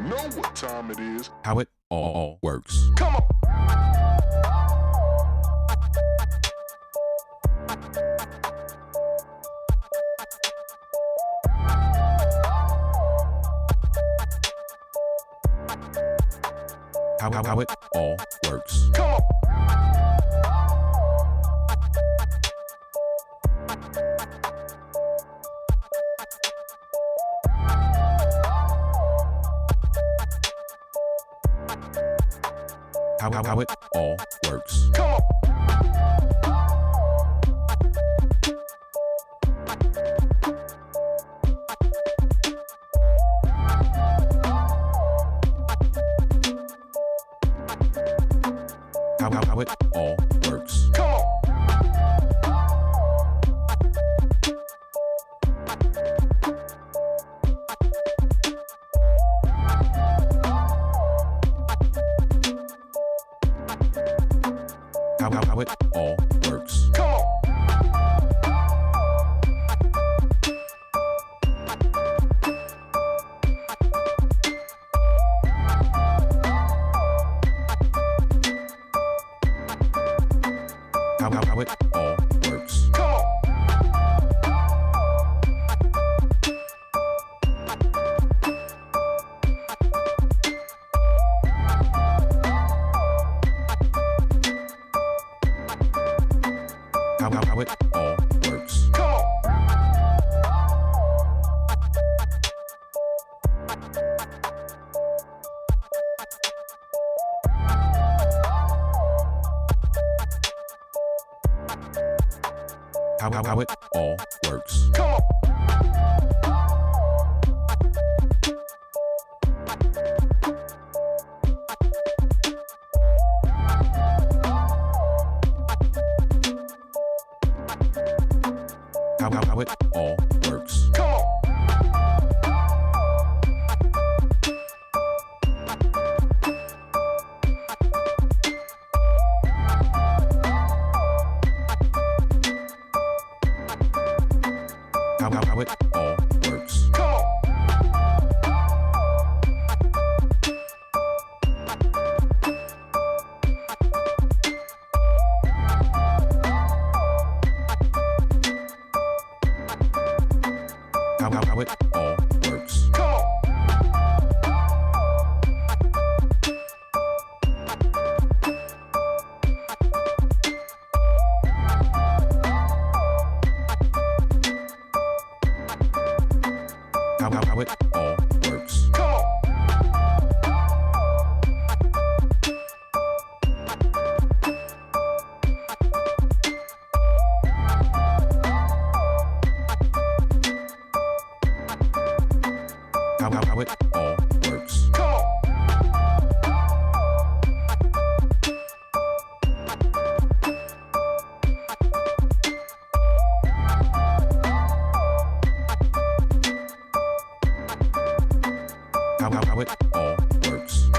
know what time it is. How it all works. Come on. How it all works. Come on. How it all works. Come on. How it all works. Come on. How it all works. Come on. How it all works. Come on. How it all works. Come on. How it all works. Come on. How it all works. Come on. How it all works. Come on. How it all works. Come on. How it all works. Come on. How it all works. Come on. How it all works. Come on. How it all works.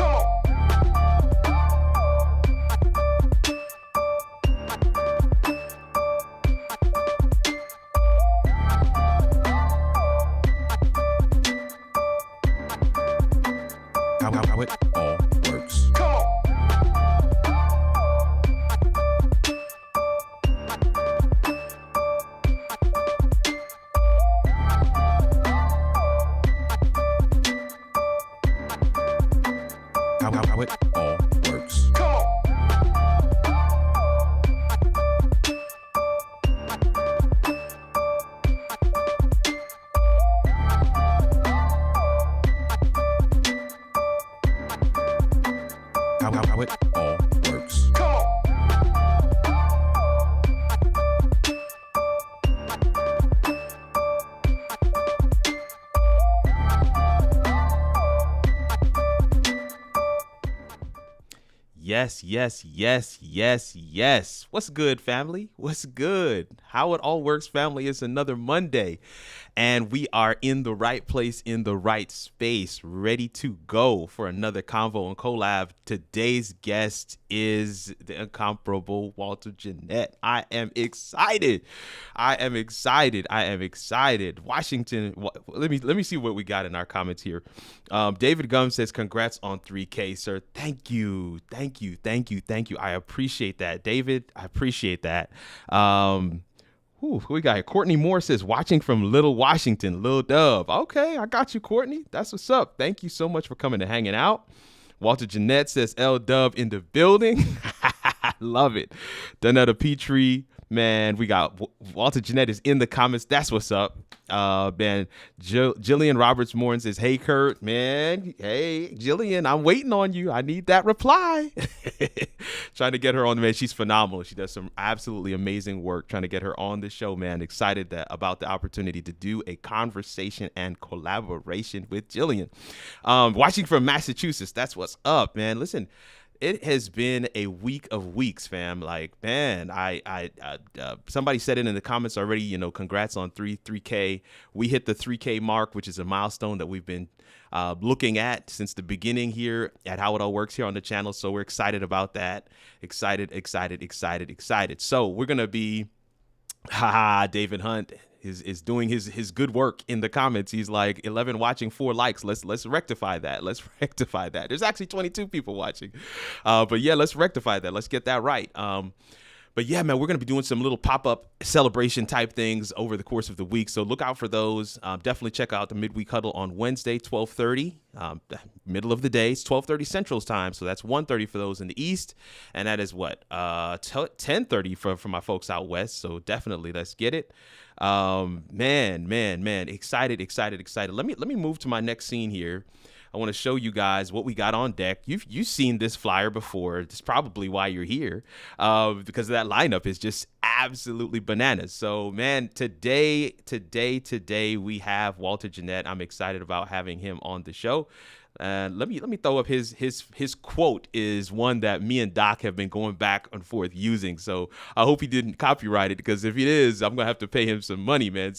Come on. How it all works. Come on. How it all works. Come on. Yes, yes, yes, yes, yes. What's good, family? What's good? How it all works, family. It's another Monday. And we are in the right place, in the right space, ready to go for another Convo and Collab. Today's guest is the incomparable Walter Jennette. I am excited. Washington, let me see what we got in our comments here. David Gum says, congrats on 3K, sir. Thank you. I appreciate that, David. I appreciate that. Who we got here? Courtney Moore says, watching from Little Washington, Lil Dub. Okay, I got you, Courtney. That's what's up. Thank you so much for coming and hanging out. Walter Jennette says, L Dub in the building. Love it. Donetta Petrie, man, we got Walter Jennette is in the comments. That's what's up. Man, Jillian Roberts Moore says, hey, Kurt, man. Hey, Jillian, I'm waiting on you. I need that reply. Trying to get her on, man. She's phenomenal. She does some absolutely amazing work trying to get her on the show, man. Excited about the opportunity to do a conversation and collaboration with Jillian. Watching from Massachusetts. That's what's up, man. Listen, it has been a week of weeks, fam. Like, man, somebody said it in the comments already, you know, congrats on 3K. We hit the 3K mark, which is a milestone that we've been looking at since the beginning here at How It All Works here on the channel. So we're excited about that. Excited. So we're going to be, David Hunt is doing his good work in the comments. He's like, 11 watching, 4 likes. Let's rectify that. There's actually 22 people watching. But yeah, let's rectify that. Let's get that right. But yeah, man, we're going to be doing some little pop-up celebration type things over the course of the week. So look out for those. Definitely check out the Midweek Huddle on Wednesday, 12:30, middle of the day. It's 12:30 Central Time. So that's 1:30 for those in the East. And that is what? 10:30 for my folks out West. So definitely let's get it. Man, excited. Let me move to my next scene here. I want to show you guys what we got on deck. You've seen this flyer before. It's probably why you're here, because that lineup is just absolutely bananas. So, man, today we have Walter Jennette. I'm excited about having him on the show. Let me throw up his quote is one that me and Doc have been going back and forth using. So I hope he didn't copyright it, because if it is, I'm gonna have to pay him some money, man.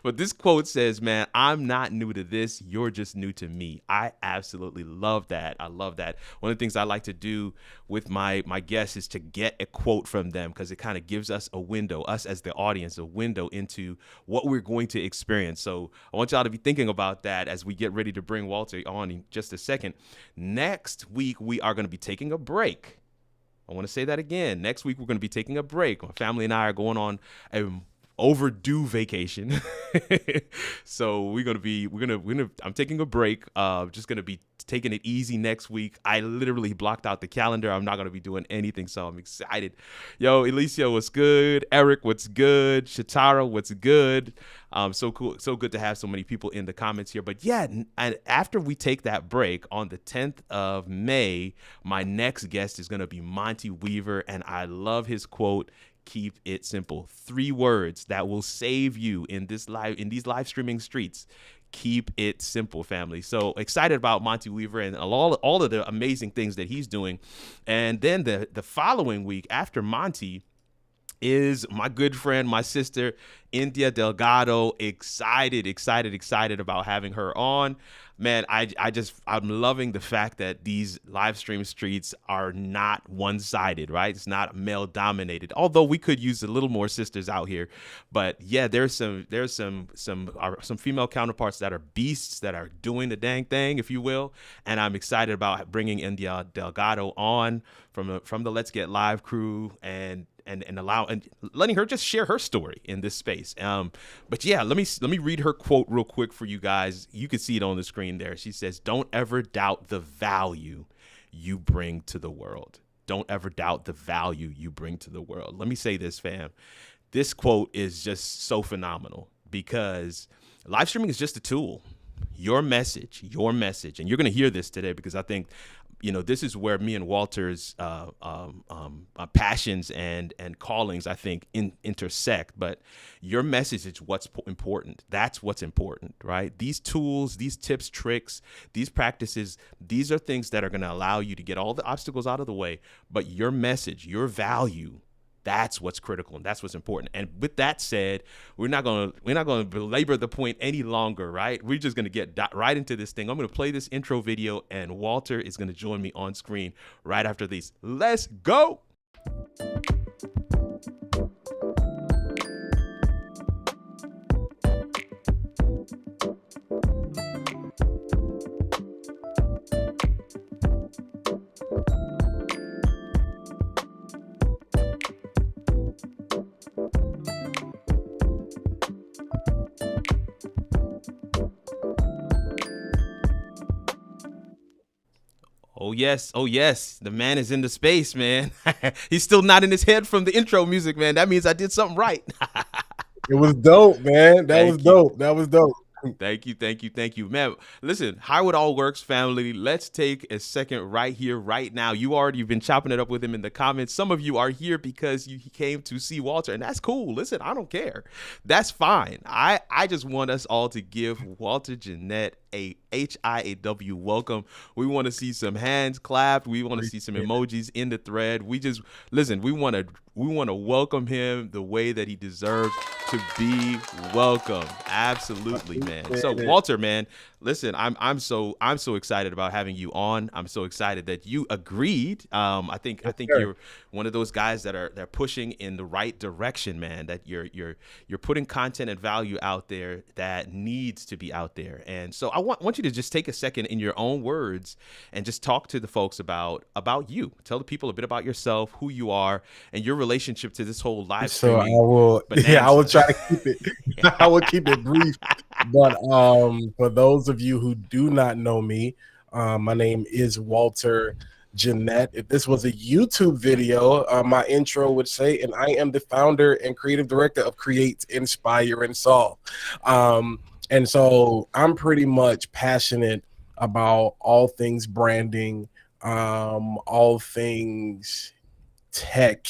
But this quote says, man, I'm not new to this. You're just new to me. I absolutely love that. I love that. One of the things I like to do with my guests is to get a quote from them, because it kind of gives us a window, us as the audience, a window into what we're going to experience. So I want y'all to be thinking about that as we get ready to bring Walter on in just a second. Next week, we are going to be taking a break. I want to say that again. Next week, we're going to be taking a break. My family and I are going on a overdue vacation. So I'm taking a break. Just going to be taking it easy next week. I literally blocked out the calendar. I'm not going to be doing anything. So I'm excited. Yo, Alicia, what's good? Eric, what's good? Shatara, what's good? So cool. So good to have so many people in the comments here. But yeah, and after we take that break on the 10th of May, my next guest is going to be Monty Weaver. And I love his quote. Keep it simple. 3 words that will save you in these live streaming streets. Keep it simple, family. So excited about Monty Weaver and all of the amazing things that he's doing. And then the following week after Monty is my good friend, my sister, India Delgado. Excited about having her on. Man, I'm loving the fact that these live stream streets are not one-sided, right? It's not male dominated. Although we could use a little more sisters out here, but yeah, there's some female counterparts that are beasts that are doing the dang thing, if you will. And I'm excited about bringing India Delgado on from the Let's Get Live crew and letting her just share her story in this space. But yeah, let me read her quote real quick for you guys. You can see it on the screen there. She says, "Don't ever doubt the value you bring to the world. Don't ever doubt the value you bring to the world." Let me say this, fam. This quote is just so phenomenal, because live streaming is just a tool. Your message, and you're going to hear this today, because I think, you know, this is where me and Walter's passions and callings, I think, intersect. But your message is what's important. That's what's important, right? These tools, these tips, tricks, these practices, these are things that are going to allow you to get all the obstacles out of the way. But your message, your value, That's what's critical, and that's what's important. And with that said, we're not gonna belabor the point any longer, right? We're just gonna get right into this thing. I'm gonna play this intro video, and Walter is gonna join me on screen right after these. Let's go. Oh yes, the man is in the space, man. He's still not in his head from the intro music, man. That means I did something right. It was dope, man. That was dope. Thank you, man. Listen, how it all works, family. Let's take a second right here, right now. You've been chopping it up with him in the comments. Some of you are here because you came to see Walter, and that's cool. Listen, I don't care. That's fine. I just want us all to give Walter Jennette a HIAW welcome. We want to see some hands clapped. We want to see some emojis in the thread. We want to welcome him the way that he deserves to be welcomed. Absolutely, man. So Walter, man, listen, I'm so excited about having you on. I'm so excited that you agreed. I think you're one of those guys they're pushing in the right direction, man. That you're putting content and value out there that needs to be out there. And so I want you to just take a second in your own words and just talk to the folks about you. Tell the people a bit about yourself, who you are, and your relationship to this whole live streaming. So I will try to keep it. I will keep it brief. But for those of you who do not know me, my name is Walter Jennette. If this was a YouTube video, my intro would say, and I am the founder and creative director of Create, Inspire, and Solve. And so I'm pretty much passionate about all things branding, all things tech,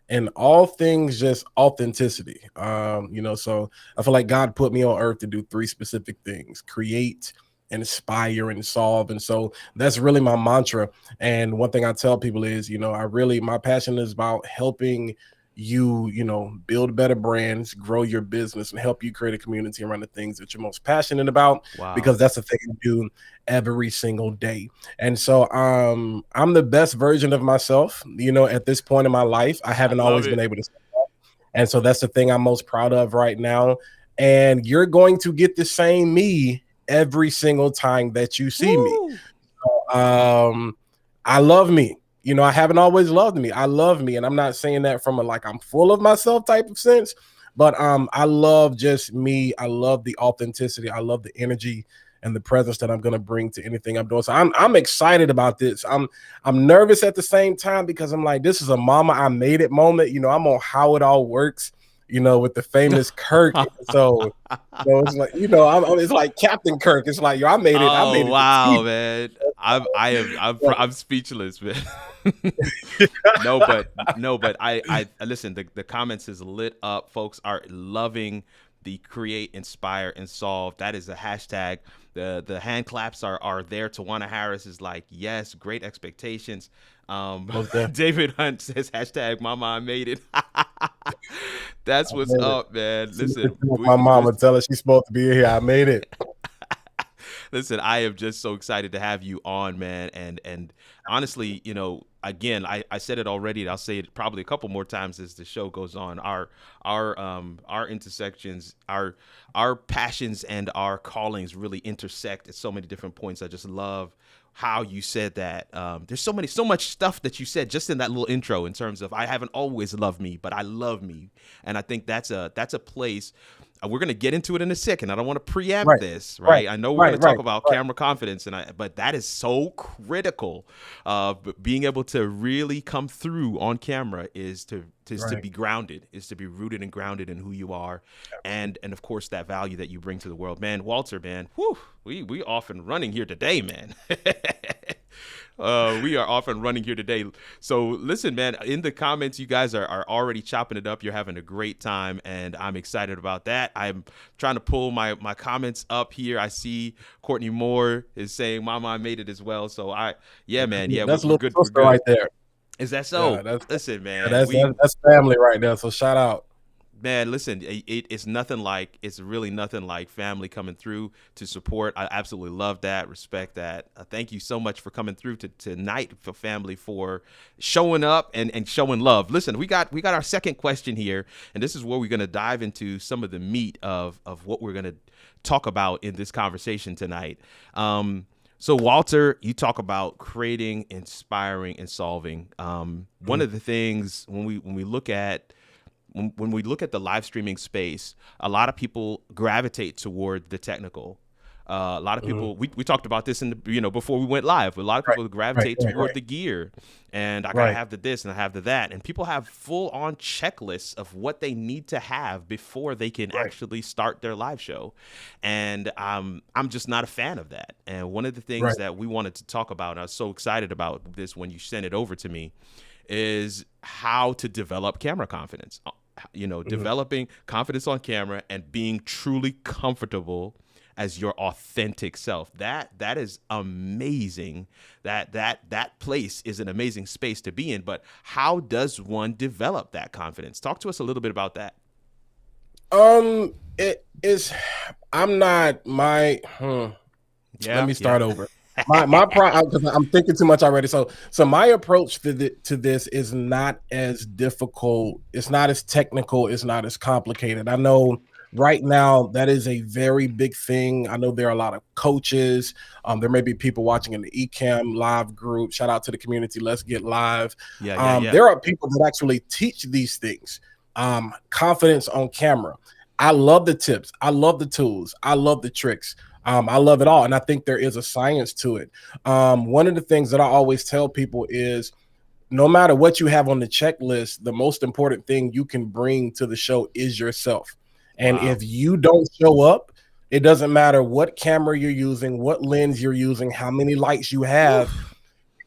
and all things just authenticity. So I feel like God put me on earth to do 3 specific things: create, inspire, and solve. And so that's really my mantra. And one thing I tell people is, my passion is about helping you, build better brands, grow your business, and help you create a community around the things that you're most passionate about. Wow. Because that's the thing I do every single day. And so I'm the best version of myself, at this point in my life. I haven't always been able to say that. And so that's the thing I'm most proud of right now. And you're going to get the same me every single time that you see me. So, I love me. I haven't always loved me. I love me. And I'm not saying that from I'm full of myself type of sense, but I love just me. I love the authenticity. I love the energy and the presence that I'm going to bring to anything I'm doing. So I'm excited about this. I'm nervous at the same time because I'm like, this is a mama I made it moment. I'm on How It All Works, with the famous Kirk. So it's like, it's like Captain Kirk. It's like, I made it. I made it. Wow, man. I'm speechless, man. No, but I listen, the comments is lit up. Folks are loving the Create, Inspire, and Solve. That is the hashtag. The hand claps are there. Tawana Harris is like, yes, great expectations. David Hunt says hashtag Mama I made it. That's what's up, man. Listen, my mama tell her she's supposed to be here. I made it. Listen, I am just so excited to have you on, man. And honestly, again, I said it already, and I'll say it probably a couple more times as the show goes on. Our intersections, our passions and our callings really intersect at so many different points. I just love how you said that. There's so much stuff that you said just in that little intro in terms of I haven't always loved me, but I love me. And I think that's a place. We're going to get into it in a second. I don't want to preempt this, right? I know we're going to talk about camera confidence, but that is so critical. Being able to really come through on camera is to be grounded, is to be rooted and grounded in who you are, and of course that value that you bring to the world, man. Walter, man, whew, we off and running here today, man. We are off and running here today. So listen, man, in the comments, you guys are already chopping it up. You're having a great time, and I'm excited about that. I'm trying to pull my comments up here. I see Courtney Moore is saying, Mama, I made it as well. So man. Yeah, that's a little good right there. Is that so? Yeah, Listen, man, that's family right there. So shout out. man, listen, it's nothing like, it's really nothing like family coming through to support. I absolutely love that, respect that. Thank you so much for coming through tonight for family, for showing up and showing love. Listen, we got our second question here, and this is where we're going to dive into some of the meat of what we're going to talk about in this conversation tonight. So Walter, you talk about creating, inspiring, and solving. One of the things when we look at the live streaming space, a lot of people gravitate toward the technical. A lot of people, we talked about this in the, before we went live. A lot of people gravitate toward the gear, and I gotta have the this and I have the that, and people have full on checklists of what they need to have before they can actually start their live show. And I'm just not a fan of that. And one of the things that we wanted to talk about, and I was so excited about this when you sent it over to me, is how to develop camera confidence. Developing confidence on camera and being truly comfortable as your authentic self. That is amazing. That place is an amazing space to be in. But how does one develop that confidence? Talk to us a little bit about that. It is. I'm not my. Let me start over. Because I'm thinking too much already. So my approach to this is not as difficult. It's not as technical. It's not as complicated. I know right now that is a very big thing. I know there are a lot of coaches. There may be people watching in the Ecamm live group. Shout out to the community. Let's get live. There are people that actually teach these things. Confidence on camera. I love the tips. I love the tools. I love the tricks. I love it all. And I think there is a science to it. One of the things that I always tell people is no matter what you have on the checklist, the most important thing you can bring to the show is yourself. And if you don't show up, it doesn't matter what camera you're using, what lens you're using, how many lights you have.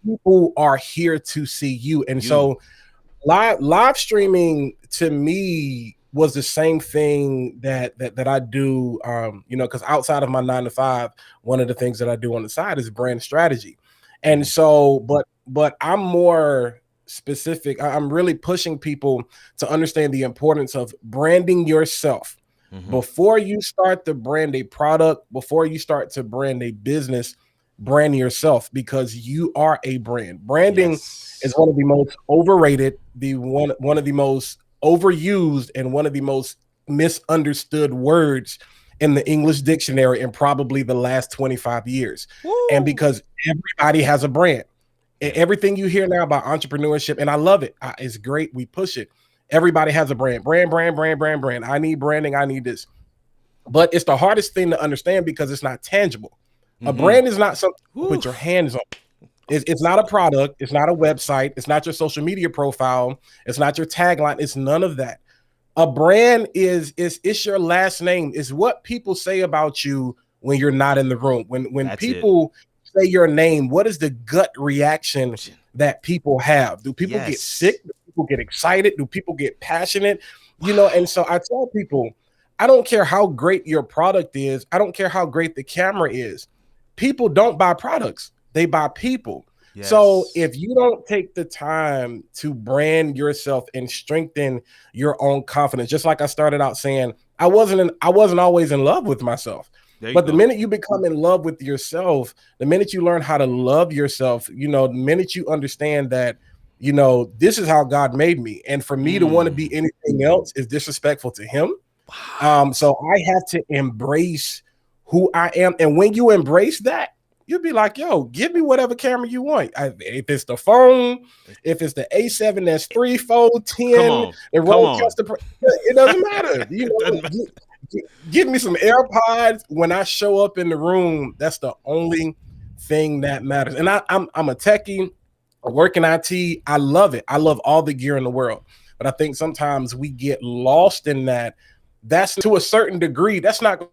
People are here to see you. And so live streaming to me was the same thing that I do, because outside of my 9 to 5, one of the things that I do on the side is brand strategy. And so, but I'm more specific. I'm really pushing people to understand the importance of branding yourself. Before you start to brand a product, before you start to brand a business, brand yourself, because you are a brand. Branding is one of the most overrated, one of the most overused, and one of the most misunderstood words in the English dictionary in probably the last 25 years. And because everybody has a brand. Everything you hear now about entrepreneurship, and I love it. It's great. We push it. Everybody has a brand. Brand. I need branding. I need this. But it's the hardest thing to understand because it's not tangible. A brand is not something you put your hands on. It's not a product. It's not a website. It's not your social media profile. It's not your tagline. It's none of that. A brand is your last name. It's what people say about you when you're not in the room. When people say your name, what is the gut reaction that people have? Do people get sick? Do people get excited? Do people get passionate? And so I tell people, I don't care how great your product is. I don't care how great the camera is. People don't buy products. They buy people. So if you don't take the time to brand yourself and strengthen your own confidence, just like I started out saying, I wasn't always in love with myself. But the minute you become in love with yourself, the minute you learn how to love yourself, the minute you understand that, this is how God made me. And for me to want to be anything else is disrespectful to him. So I have to embrace who I am. And when you embrace that, you'll be like, yo, give me whatever camera you want. If it's the phone, if it's the A7S3 Fold 10, it doesn't matter. Give me some AirPods. When I show up in the room, that's the only thing that matters. And I'm a techie. I work in IT. I love it. I love all the gear in the world. But I think sometimes we get lost in that. That's to a certain degree. That's not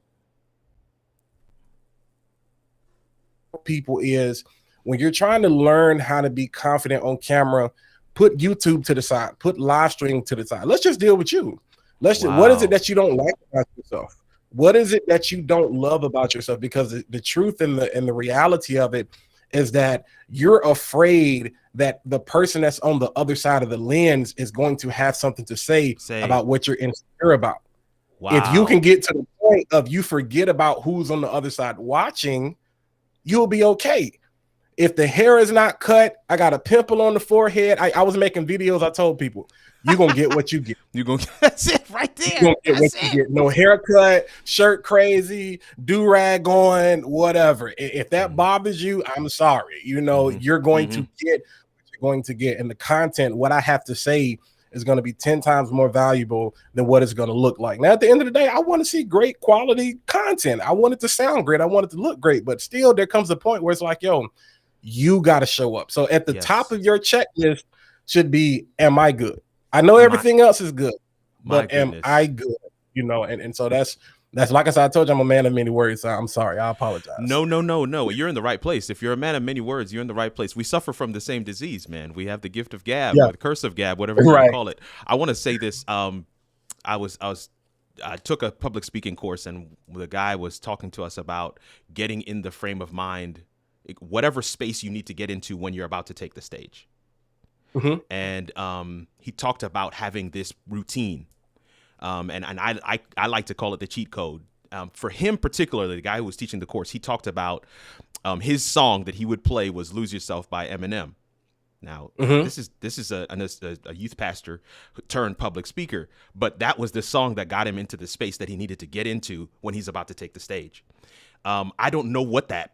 people is when you're trying to learn how to be confident on camera, put YouTube to the side, put live streaming to the side. Let's just deal with you. What is it that you don't like about yourself? What is it that you don't love about yourself? Because the truth and the reality of it is that you're afraid that the person that's on the other side of the lens is going to have something to say about what you're insecure about. Wow. If you can get to the point of you forget about who's on the other side watching, you'll be okay. If the hair is not cut, I got a pimple on the forehead. I was making videos. I told people, you're going to get what you get. That's it right there. You're going to get what you get. No haircut, shirt crazy, do-rag on, whatever. If that bothers you, I'm sorry. You know, you're going to get what you're going to get. And the content, what I have to say is going to be 10 times more valuable than what it's going to look like. Now, at the end of the day, I want to see great quality content. I want it to sound great. I want it to look great. But still, there comes a point where it's like, yo, you got to show up. So at the top of your checklist should be, am I good? I know everything else is good, but am I good? You know, and so that's like I said, I told you I'm a man of many words. So I'm sorry. I apologize. No. You're in the right place. If you're a man of many words, you're in the right place. We suffer from the same disease, man. We have the gift of gab, or the curse of gab, whatever you want to call it. I want to say this. I took a public speaking course, and the guy was talking to us about getting in the frame of mind, whatever space you need to get into when you're about to take the stage. And he talked about having this routine. And I like to call it the cheat code. For him particularly, the guy who was teaching the course, he talked about his song that he would play was "Lose Yourself" by Eminem. Now, this is a youth pastor turned public speaker, but that was the song that got him into the space that he needed to get into when he's about to take the stage. I don't know what that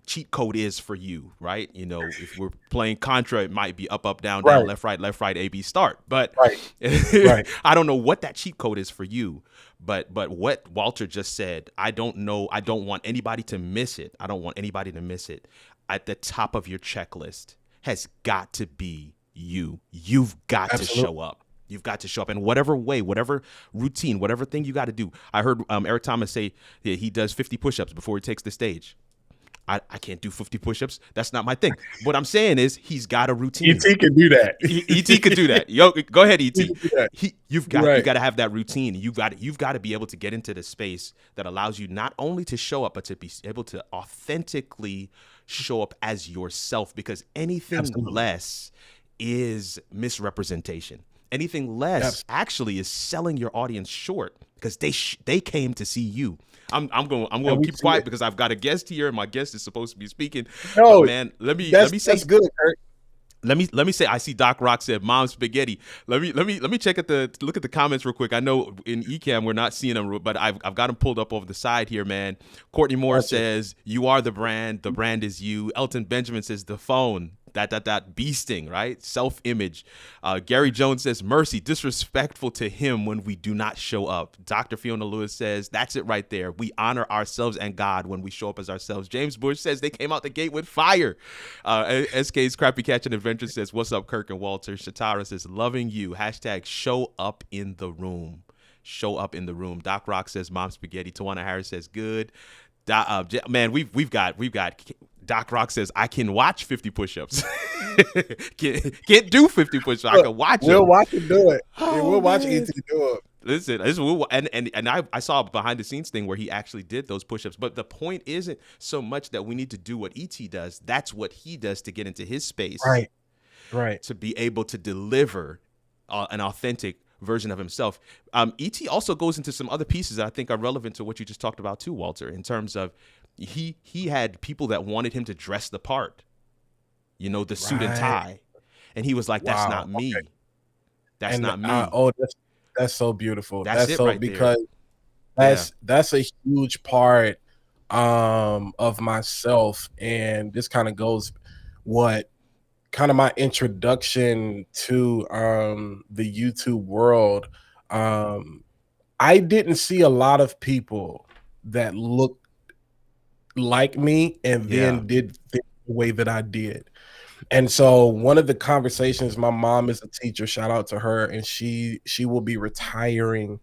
cheat code is for you, right? You know, if we're playing Contra, it might be up, down, down, left, right, A, B, start. But I don't know what that cheat code is for you. But what Walter just said, I don't know. I don't want anybody to miss it. I don't want anybody to miss it. At the top of your checklist has got to be you. You've got to show up. You've got to show up in whatever way, whatever routine, whatever thing you got to do. I heard Eric Thomas say that he does 50 push-ups before he takes the stage. I can't do 50 push-ups. That's not my thing. What I'm saying is he's got a routine. ET can do that. ET could do that. Yo, go ahead, ET. You've got to have that routine. You've got to be able to get into the space that allows you not only to show up, but to be able to authentically show up as yourself, because anything less is misrepresentation. Anything less actually is selling your audience short, because they came to see you. I'm going to keep quiet because I've got a guest here, and my guest is supposed to be speaking. No, but man, let me say that's good, Kirk. Let me say, I see Doc Rock said Mom Spaghetti. Let me look at the comments real quick. I know in Ecamm we're not seeing them, but I've got them pulled up over the side here, man. Courtney Moore says, "You are the brand is you." Elton Benjamin says, "The phone." Beasting, right? Self-image. Gary Jones says, "Mercy, disrespectful to him when we do not show up." Dr. Fiona Lewis says, "That's it right there. We honor ourselves and God when we show up as ourselves." James Bush says, "They came out the gate with fire." SK's Crappy Catch and Adventure says, "What's up, Kirk and Walter?" Shatara says, "Loving you." Hashtag show up in the room. Show up in the room. Doc Rock says, "Mom Spaghetti." Tawana Harris says, "Good." Man, we've got Doc Rock says, "I can watch 50 push-ups." can't do 50 push-ups. I can watch it. We'll watch him do it. We'll watch ET do it. Listen, and I saw a behind the scenes thing where he actually did those push-ups. But the point isn't so much that we need to do what ET does. That's what he does to get into his space. Right. To be able to deliver an authentic version of himself. ET also goes into some other pieces that I think are relevant to what you just talked about too, Walter, in terms of he had people that wanted him to dress the part, you know, the suit and tie, and he was like, "That's not me. That's not me." That's so beautiful. That's it so right because there. that's a huge part of myself, and this kind of goes what kind of my introduction to the YouTube world. I didn't see a lot of people that looked like me and then did things the way that I did. And so one of the conversations, my mom is a teacher, shout out to her, and she will be retiring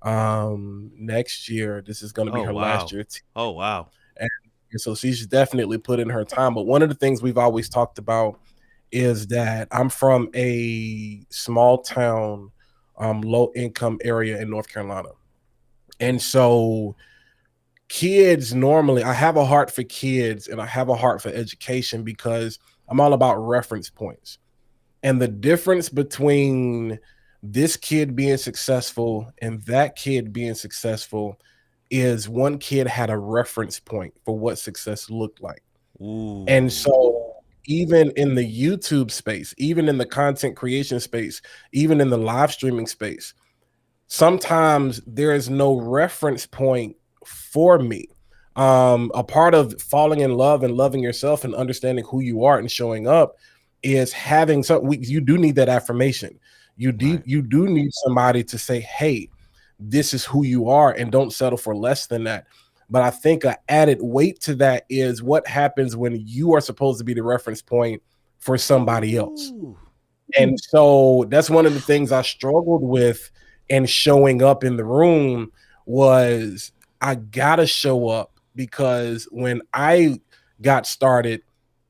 next year. This is going to be her last year. Oh, wow. And so she's definitely put in her time. But one of the things we've always talked about is that I'm from a small town, low income area in North Carolina. And so kids normally, I have a heart for kids and I have a heart for education, because I'm all about reference points. And the difference between this kid being successful and that kid being successful is one kid had a reference point for what success looked like. Ooh. And so even in the YouTube space, even in the content creation space, even in the live streaming space, sometimes there is no reference point for me. A part of falling in love and loving yourself and understanding who you are and showing up is having you do need that affirmation. You do need somebody to say, hey, this is who you are, and don't settle for less than that. But I think an added weight to that is what happens when you are supposed to be the reference point for somebody else. And so that's one of the things I struggled with in showing up in the room was I gotta show up, because when I got started,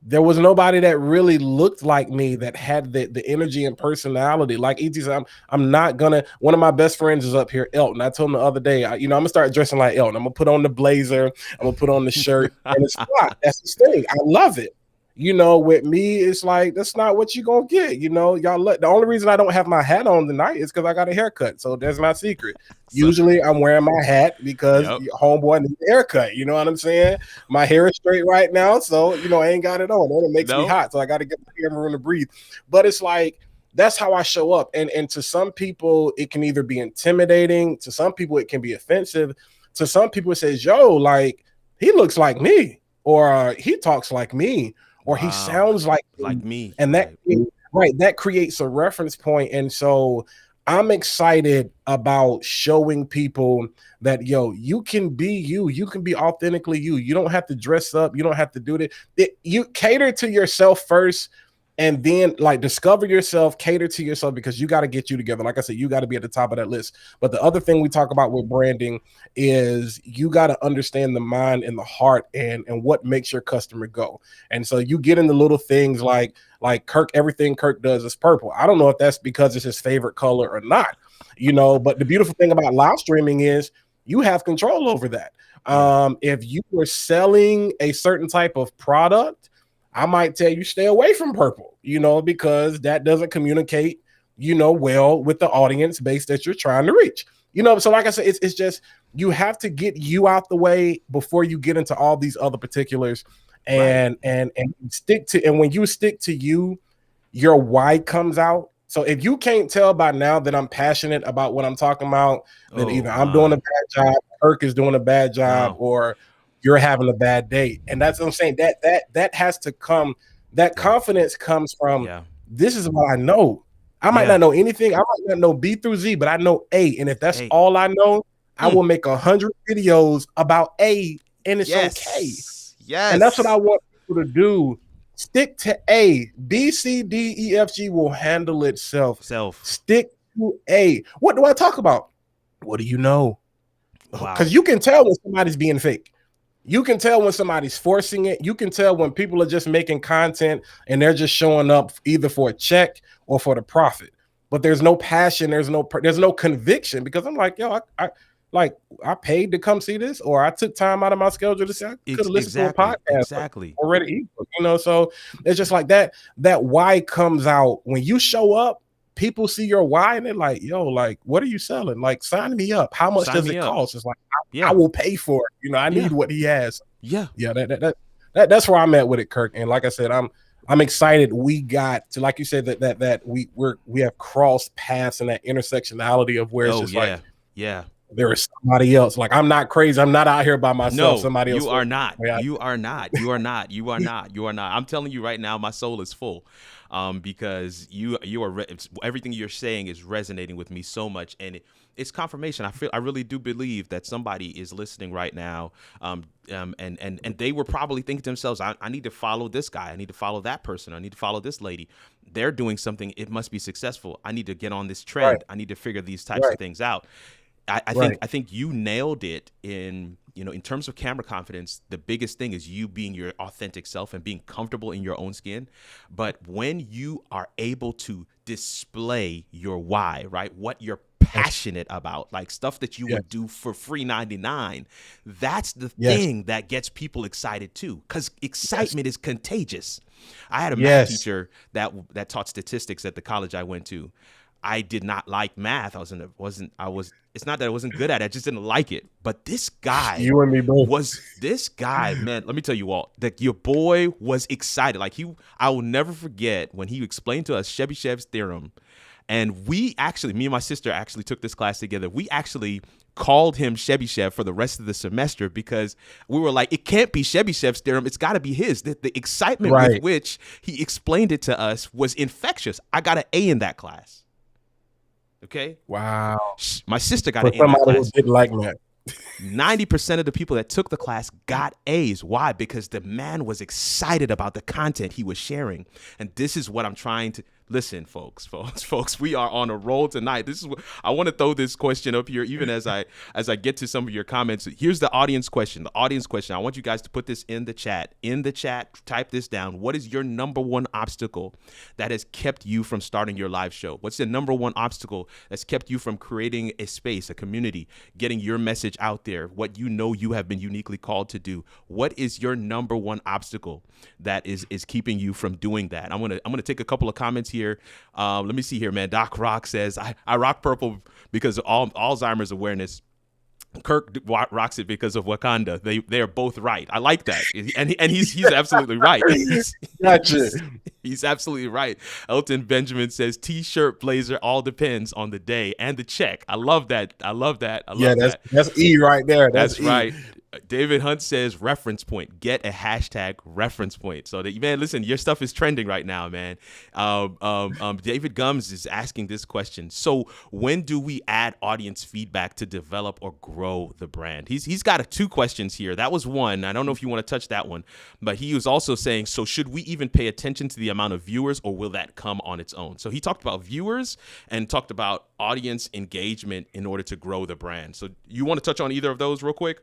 there was nobody that really looked like me that had the energy and personality. Like E.T. said, I'm not gonna. One of my best friends is up here, Elton. I told him the other day, I'm gonna start dressing like Elton. I'm gonna put on the blazer. I'm gonna put on the shirt, and it's not. That's the thing. I love it. With me, it's like that's not what you're gonna get. Y'all the only reason I don't have my hat on tonight is because I got a haircut. So there's my secret. Usually I'm wearing my hat because homeboy needs a haircut. You know what I'm saying? My hair is straight right now, so I ain't got it on. It makes me hot, so I got to get the camera room to breathe. But it's like that's how I show up. And to some people, it can either be intimidating. To some people, it can be offensive. To some people, it says, "Yo, like he looks like me," or he talks like me, or he sounds like me. And that creates a reference point. And so I'm excited about showing people that, you can be you can be authentically you. You don't have to dress up. You don't have to do that. You cater to yourself first, and then discover yourself, cater to yourself, because you got to get you together. Like I said, you got to be at the top of that list. But the other thing we talk about with branding is you got to understand the mind and the heart and what makes your customer go. And so you get into little things like Kirk, everything Kirk does is purple. I don't know if that's because it's his favorite color or not, but the beautiful thing about live streaming is you have control over that. If you were selling a certain type of product, I might tell you stay away from purple, because that doesn't communicate, well with the audience base that you're trying to reach. So like I said, it's just you have to get you out the way before you get into all these other particulars, and stick to. And when you stick to you, your why comes out. So if you can't tell by now that I'm passionate about what I'm talking about, then either I'm doing a bad job, Kirk is doing a bad job, or you're having a bad day. And that's what I'm saying. That has to come. That confidence comes from this is what I know. I might not know anything. I might not know B through Z, but I know A. And if that's all I know, I will make 100 videos about A, and it's okay. Yes. And that's what I want people to do. Stick to A. B, C, D, E, F, G will handle itself. Stick to A. What do I talk about? What do you know? Because you can tell when somebody's being fake. You can tell when somebody's forcing it. You can tell when people are just making content and they're just showing up either for a check or for the profit. But there's no passion. There's no conviction, because I'm like, I paid to come see this, or I took time out of my schedule to say I could have listened to a podcast or read an ebook. So it's just like that. That why comes out when you show up. People see your why and they're like, what are you selling? Like, sign me up. How much does it cost? It's like, I will pay for it. I need what he has. That's where I'm at with it, Kirk. And like I said, I'm excited. We got to, like you said, that we have crossed paths in that intersectionality of where it's just there is somebody else. Like, I'm not crazy. I'm not out here by myself. No, somebody else. You are not. You are not. You are not. You are not. You are not. I'm telling you right now, my soul is full. Because you are everything you're saying is resonating with me so much, and it's confirmation. I really do believe that somebody is listening right now, and they were probably thinking to themselves, I need to follow this guy, I need to follow that person, I need to follow this lady. They're doing something, it must be successful. I need to get on this trend. I need to figure these types of things out. I think you nailed it in terms of camera confidence. The biggest thing is you being your authentic self and being comfortable in your own skin. But when you are able to display your why, right, what you're passionate about, like stuff that you would do for free 99. That's the thing that gets people excited too, because excitement is contagious. I had a math teacher that taught statistics at the college I went to. I did not like math. It's not that I wasn't good at it, I just didn't like it. But this guy, you and me both, man, let me tell you all, that your boy was excited. Like I will never forget when he explained to us Chebyshev's theorem. And me and my sister actually took this class together. We actually called him Chebyshev for the rest of the semester because we were like, it can't be Chebyshev's theorem. It's got to be his. The excitement with which he explained it to us was infectious. I got an A in that class. Okay. Wow. My sister got an A in that class. Who didn't like math. 90% of the people that took the class got A's. Why? Because the man was excited about the content he was sharing. And this is what I'm trying to listen, folks, we are on a roll tonight. This is what I want to throw this question up here, even as I get to some of your comments. Here's the audience question. I want you guys to put this in the chat. Type this down. What is your number one obstacle that has kept you from starting your live show? What's the number one obstacle that's kept you from creating a space, a community, getting your message out there, what you know you have been uniquely called to do? What is your number one obstacle that is keeping you from doing that? I'm gonna take a couple of comments here. Let me see here, man. Doc Rock says, I rock purple because of Alzheimer's awareness. Kirk rocks it because of Wakanda. They are both right. I like that, and he's absolutely right. Gotcha. He's absolutely right. Elton Benjamin says t-shirt, blazer, all depends on the day and the check. I love that. That's E right there. That's right. David Hunt says reference point. Get a hashtag reference point. So that, man, listen, your stuff is trending right now, man. David Gums is asking this question. So when do we add audience feedback to develop or grow the brand? He's got two questions here. That was one. I don't know if you want to touch that one, but he was also saying, so should we even pay attention to the amount of viewers, or will that come on its own? So he talked about viewers and talked about audience engagement in order to grow the brand. So you want to touch on either of those real quick?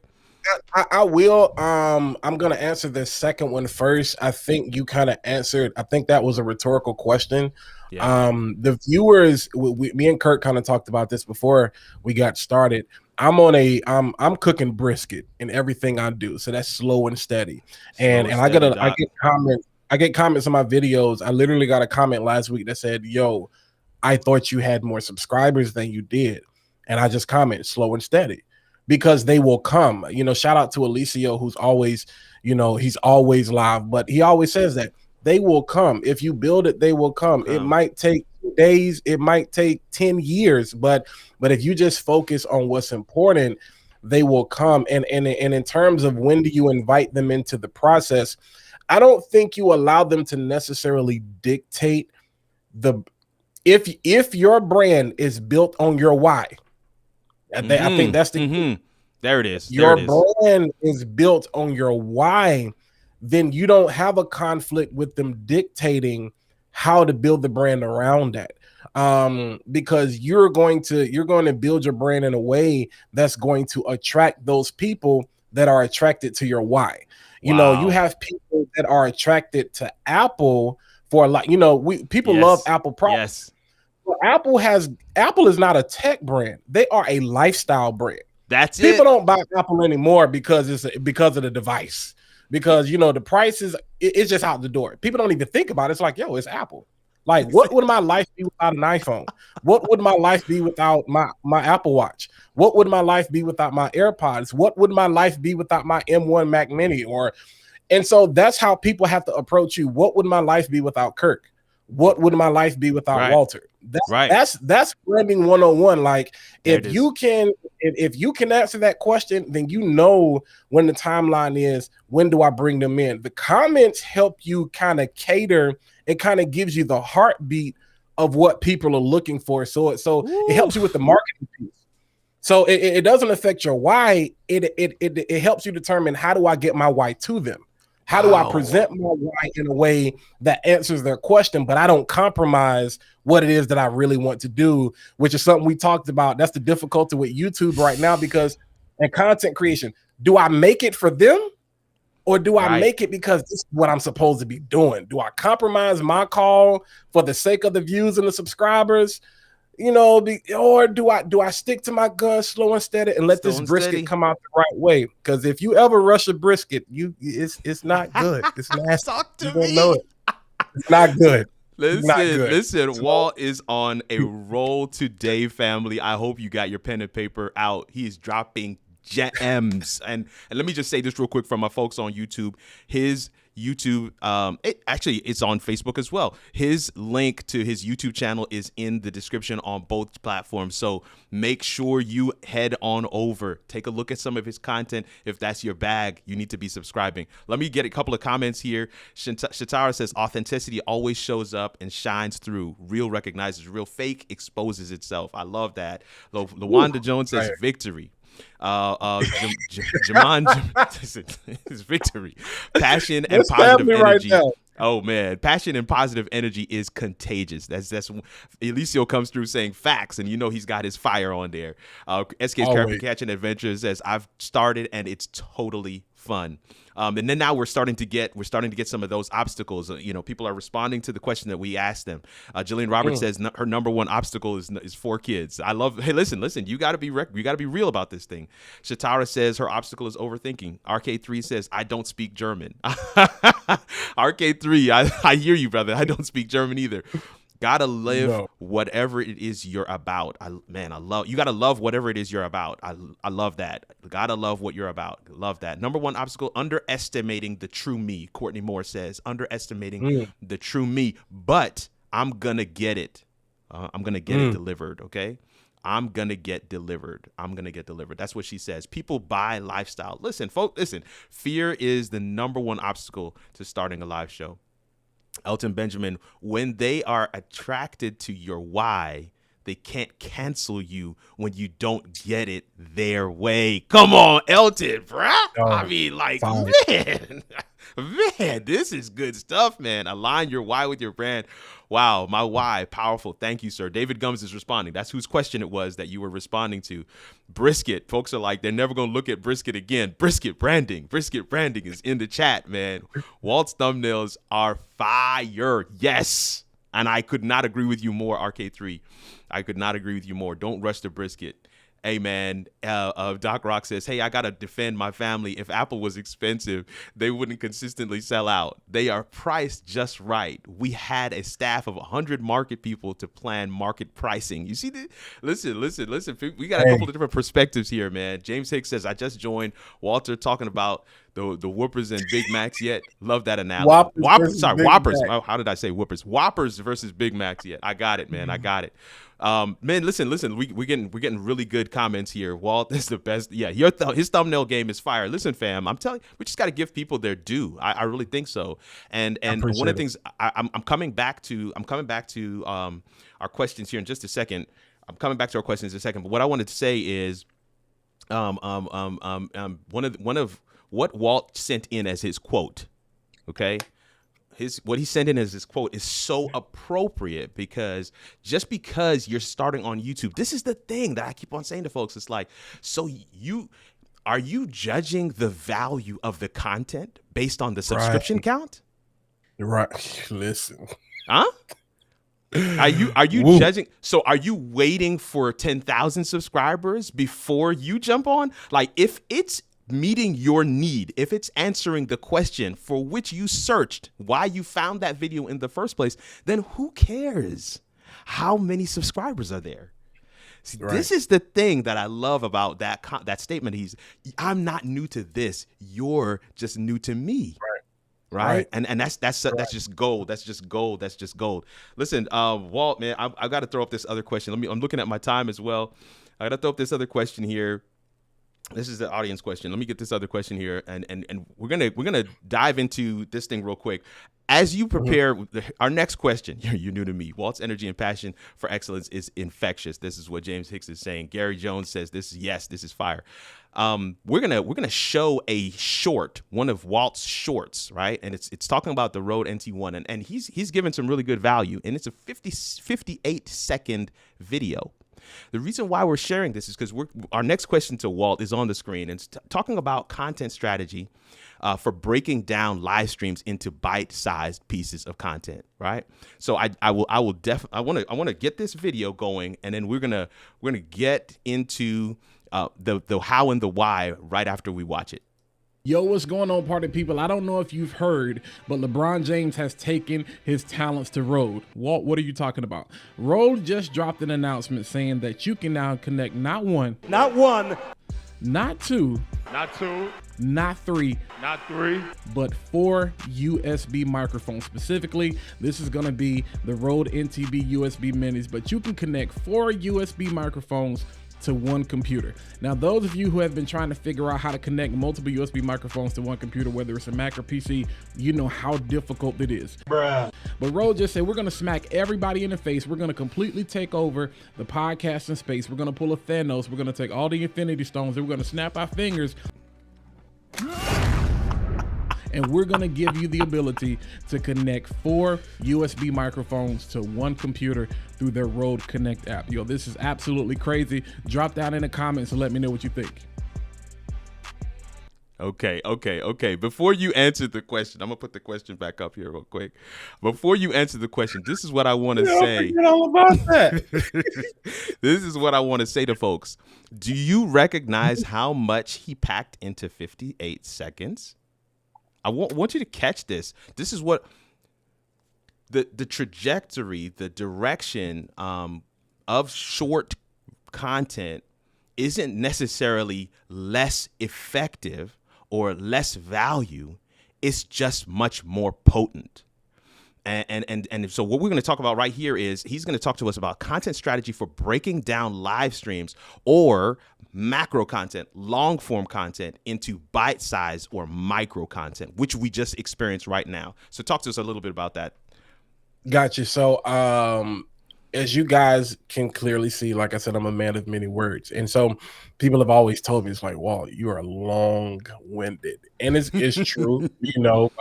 I will. I'm going to answer the second one first. I think you kind of answered. I think that was a rhetorical question. Yeah. The viewers, me and Kirk kind of talked about this before we got started. I'm cooking brisket in everything I do, so that's slow and steady. I get comments on my videos. I literally got a comment last week that said, "Yo, I thought you had more subscribers than you did," and I just comment slow and steady. Because they will come. Shout out to Alicio, who's always, he's always live, but he always says that they will come. If you build it, they will come. It might take days, it might take 10 years, but if you just focus on what's important, they will come. And in terms of when do you invite them into the process, I don't think you allow them to necessarily dictate if your brand is built on your why. I think that's the there it is. Your brand is built on your why, then you don't have a conflict with them dictating how to build the brand around that. Because you're going to build your brand in a way that's going to attract those people that are attracted to your why. Wow. You have people that are attracted to Apple for people love Apple products. Yes. Well, Apple is not a tech brand. They are a lifestyle brand. That's it. People don't buy Apple anymore because of the device. Because the prices, it's just out the door. People don't even think about it. It's like, yo, it's Apple. Like, what would my life be without an iPhone? What would my life be without my Apple Watch? What would my life be without my AirPods? What would my life be without my M1 Mac Mini? And so that's how people have to approach you. What would my life be without Kirk? What would my life be without Walter? That's branding 101. Like, if you can answer that question, then when the timeline is, when do I bring them in? The comments help you kind of cater. It kind of gives you the heartbeat of what people are looking for. So it helps you with the marketing piece. So it doesn't affect your why. It helps you determine, how do I get my why to them? How do I present my why in a way that answers their question, but I don't compromise what it is that I really want to do, which is something we talked about. That's the difficulty with YouTube right now, because in content creation, do I make it for them, or do I make it because this is what I'm supposed to be doing? Do I compromise my call for the sake of the views and the subscribers? or do I stick to my gun slow and steady and let Slow this and brisket steady. come out the right way? Because if you ever rush a brisket, it's not good. It's nasty. Talk to You don't me. know it. It's not good. It's not good. Listen. So, Walt is on a roll today, family. I hope you got your pen and paper out. He is dropping gems. And let me just say this real quick for my folks on YouTube. His YouTube, it's on Facebook as well. His link to his YouTube channel is in the description on both platforms. So make sure you head on over, take a look at some of his content. If that's your bag, you need to be subscribing. Let me get a couple of comments here. Shatara says, authenticity always shows up and shines through. Real recognizes real, fake exposes itself. I love that. LaWanda Jones says, victory. Jamon is victory. Passion and positive energy. Oh man, passion and positive energy is contagious. That's Elicio comes through saying facts, and he's got his fire on there. SK's Character Catching Adventure says, I've started and it's totally fun. And then now we're starting to get some of those obstacles. People are responding to the question that we asked them. Jillian Roberts says her number one obstacle is 4 kids. I love. Hey, listen. You got to be real about this thing. Shatara says her obstacle is overthinking. RK3 says I don't speak German. RK3, I hear you, brother. I don't speak German either. Gotta live whatever it is you're about. You gotta love whatever it is you're about. I love that. Gotta love what you're about. Love that. Number one obstacle, underestimating the true me. Courtney Moore says, underestimating the true me. But I'm gonna get it. I'm gonna get it delivered, okay? I'm gonna get delivered. That's what she says. People buy lifestyle. Listen, folks, fear is the number one obstacle to starting a live show. Elton Benjamin, when they are attracted to your why, they can't cancel you when you don't get it their way. Come on, Elton, bruh. I mean, man, this is good stuff, man. Align your why with your brand. Wow, my why, powerful. Thank you, sir. David Gums is responding. That's whose question it was that you were responding to. Brisket. Folks are like, they're never going to look at brisket again. Brisket branding is in the chat, man. Walt's thumbnails are fire. Yes. And I could not agree with you more, RK3. I could not agree with you more. Don't rush the brisket. Hey, man, Doc Rock says, hey, I got to defend my family. If Apple was expensive, they wouldn't consistently sell out. They are priced just right. We had a staff of 100 market people to plan market pricing. You see that? Listen. We got a couple of different perspectives here, man. James Hicks says, I just joined Walter talking about the Whoopers and Big Macs yet. Love that analogy. Whoppers. How did I say Whoopers? Whoppers versus Big Macs yet. I got it, man. I got it. Man, listen. We're getting really good comments here. Walt is the best. Yeah, his thumbnail game is fire. Listen, fam, I'm telling you, we just got to give people their due. I really think so. And one of the things I'm coming back to our questions here in just a second. But what I wanted to say is, one of what Walt sent in as his quote, okay? What he sent in as his quote is so appropriate because just because you're starting on YouTube, this is the thing that I keep on saying to folks. It's like, so are you judging the value of the content based on the subscription count? Right. Listen. Huh? Are you judging? So are you waiting for 10,000 subscribers before you jump on? Like if it's meeting your need, if it's answering the question for which you searched, why you found that video in the first place, then who cares how many subscribers are there? See, This is the thing that I love about that statement. I'm not new to this. You're just new to me. Right. And that's just gold. That's just gold. Listen, Walt, man, I got to throw up this other question. I'm looking at my time as well. I got to throw up this other question here. This is the audience question. Let me get this other question here, and we're gonna dive into this thing real quick. As you prepare our next question, you're new to me. Walt's energy and passion for excellence is infectious. This is what James Hicks is saying. Gary Jones says this is fire. We're gonna show a short, one of Walt's shorts, right? And it's talking about the Rode NT1, and he's given some really good value, and it's a 58-second video. The reason why we're sharing this is because our next question to Walt is on the screen, and it's talking about content strategy for breaking down live streams into bite-sized pieces of content, right? So I want to get this video going, and then we're gonna get into the how and the why right after we watch it. Yo, what's going on, party people? I don't know if you've heard, but LeBron James has taken his talents to Rode. Walt, what are you talking about? Rode just dropped an announcement saying that you can now connect not one, not two, not three, but 4 USB microphones. Specifically, this is going to be the Rode NTB USB Minis, but you can connect 4 USB microphones to one computer. Now, those of you who have been trying to figure out how to connect multiple USB microphones to one computer, whether it's a Mac or PC, you know how difficult it is. Bruh. But Rode just said, we're gonna smack everybody in the face. We're gonna completely take over the podcasting space. We're gonna pull a Thanos. We're gonna take all the Infinity Stones and we're gonna snap our fingers. And we're gonna give you the ability to connect 4 USB microphones to one computer through their Rode Connect app. Yo, this is absolutely crazy. Drop down in the comments and let me know what you think. Okay. Before you answer the question, I'm gonna put the question back up here real quick. Before you answer the question, this is what I want to say. Forget all about that. This is what I want to say to folks. Do you recognize how much he packed into 58 seconds? I want you to catch this. This is what the trajectory, the direction of short content isn't necessarily less effective or less value. It's just much more potent. And so what we're going to talk about right here is he's going to talk to us about content strategy for breaking down live streams or macro content, long form content into bite size or micro content, which we just experienced right now. So talk to us a little bit about that. Gotcha. So as you guys can clearly see, like I said, I'm a man of many words. And so people have always told me, it's like, wow, you are long-winded. And it's true. You know,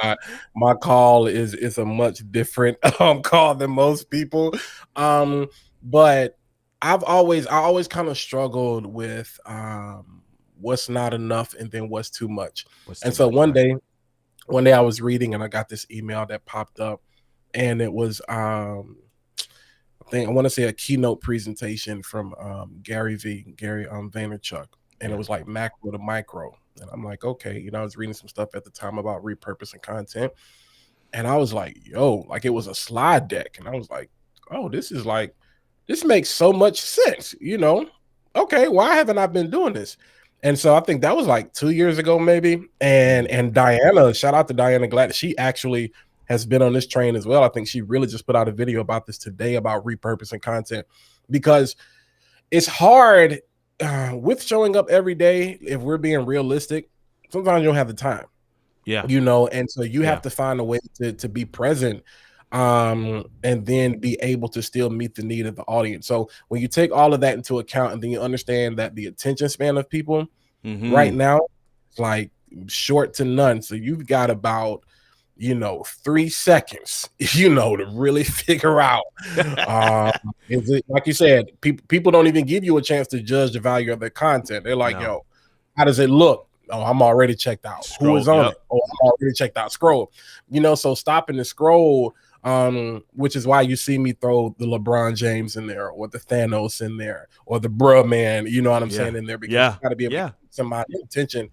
my call is a much different call than most people. But I always kind of struggled with what's not enough and then what's too much. So one day I was reading and I got this email that popped up, and it was I want to say a keynote presentation from Gary Vaynerchuk, and it was like macro to micro. And I'm like, okay, you know, I was reading some stuff at the time about repurposing content, and I was like, yo, like it was a slide deck, and I was like, oh, this makes so much sense, you know? Okay, why haven't I been doing this? And so I think that was like 2 years ago, maybe. And Diana, shout out to Diana Glad, she actually has been on this train as well. I think she really just put out a video about this today about repurposing content, because it's hard with showing up every day. If we're being realistic, sometimes you don't have the time. Yeah. You know, and so you have to find a way to be present and then be able to still meet the need of the audience. So when you take all of that into account and then you understand that the attention span of people right now is like short to none. So you've got about 3 seconds, to really figure out. Is it, like you said, people don't even give you a chance to judge the value of their content. They're like, yo, how does it look? Oh, I'm already checked out. Scroll, who is on it? Oh, I'm already checked out. Scroll. So stopping the scroll, which is why you see me throw the LeBron James in there, or the Thanos in there, or the bruh man, you know what I'm saying, in there, because you got to be able to keep somebody's attention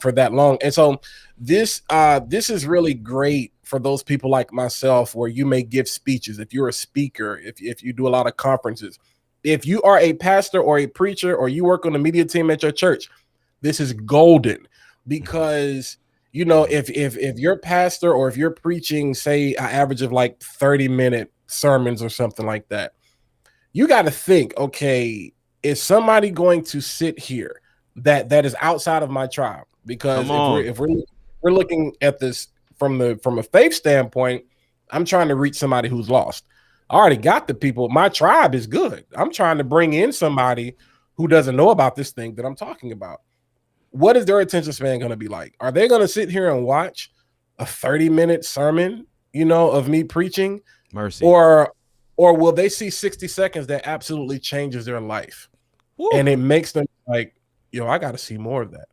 for that long. And so this is really great for those people like myself, where you may give speeches. If you're a speaker, if you do a lot of conferences, if you are a pastor or a preacher, or you work on the media team at your church, this is golden. Because if you're pastor, or if you're preaching, say, an average of like 30-minute sermons or something like that, you got to think, okay, is somebody going to sit here that is outside of my tribe? Because if we're looking at this from a faith standpoint, I'm trying to reach somebody who's lost. I already got the people. My tribe is good. I'm trying to bring in somebody who doesn't know about this thing that I'm talking about. What is their attention span going to be like? Are they going to sit here and watch a 30-minute sermon, of me preaching? Mercy. Or will they see 60 seconds that absolutely changes their life? Woo. And it makes them like, I got to see more of that.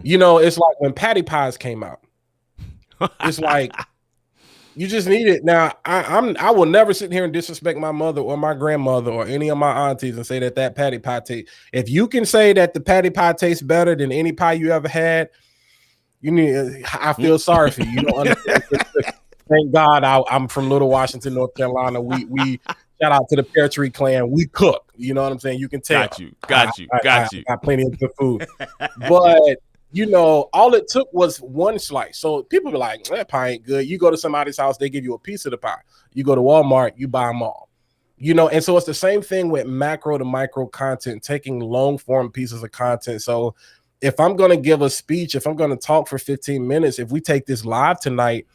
You know, it's like when patty pies came out. It's like you just need it. Now, I will never sit here and disrespect my mother or my grandmother or any of my aunties and say that patty pie tastes. If you can say that the patty pie tastes better than any pie you ever had, you need. I feel sorry for you. You don't understand. Thank God I'm from Little Washington, North Carolina. We shout out to the Pear Tree Clan. We cook. You know what I'm saying? You can tell. Got you. I got plenty of good food. But you know, all it took was one slice. So people be like, that pie ain't good. You go to somebody's house, they give you a piece of the pie. You go to Walmart, you buy them all. You know, and so it's the same thing with macro to micro content, taking long form pieces of content. So if I'm going to give a speech, if I'm going to talk for 15 minutes, if we take this live tonight,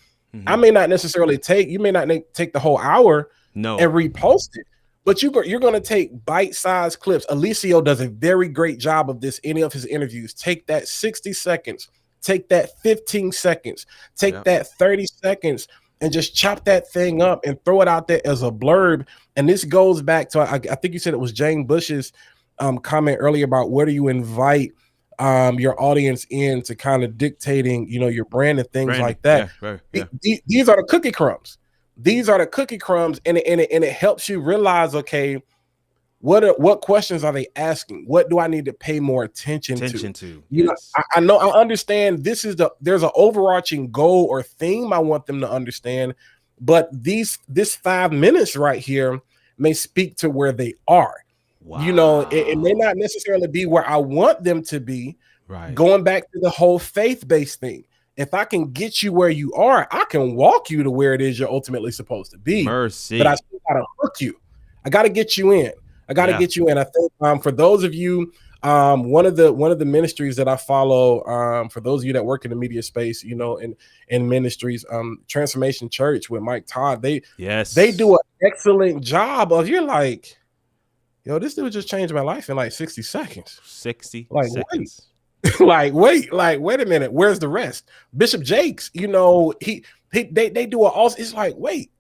I may not necessarily you may not take the whole hour and repost it. But you're going to take bite-sized clips. Alicio does a very great job of this. Any of his interviews, take that 60 seconds, take that 15 seconds, take that 30 seconds, and just chop that thing up and throw it out there as a blurb. And this goes back to I think you said it was Jane Bush's comment earlier about where do you invite your audience in to kind of dictating, you know, your brand and things like that. These are the cookie crumbs. These are the cookie crumbs, and it helps you realize, okay, what questions are they asking? What do I need to pay more attention to? You know, I know, I understand there's an overarching goal or theme I want them to understand, but this 5 minutes right here may speak to where they are. Wow. You know, it may not necessarily be where I want them to be. Right. Going back to the whole faith-based thing. If I can get you where you are, I can walk you to where it is you're ultimately supposed to be. Mercy. But I still gotta hook you. I gotta get you in. I think for those of you, one of the ministries that I follow, for those of you that work in the media space, you know, in ministries, Transformation Church with Mike Todd, they do an excellent job of, you're like, yo, this dude just changed my life in like 60 seconds. 60 seconds. Wait a minute. Where's the rest? Bishop Jakes, you know, they do also. It's like, wait,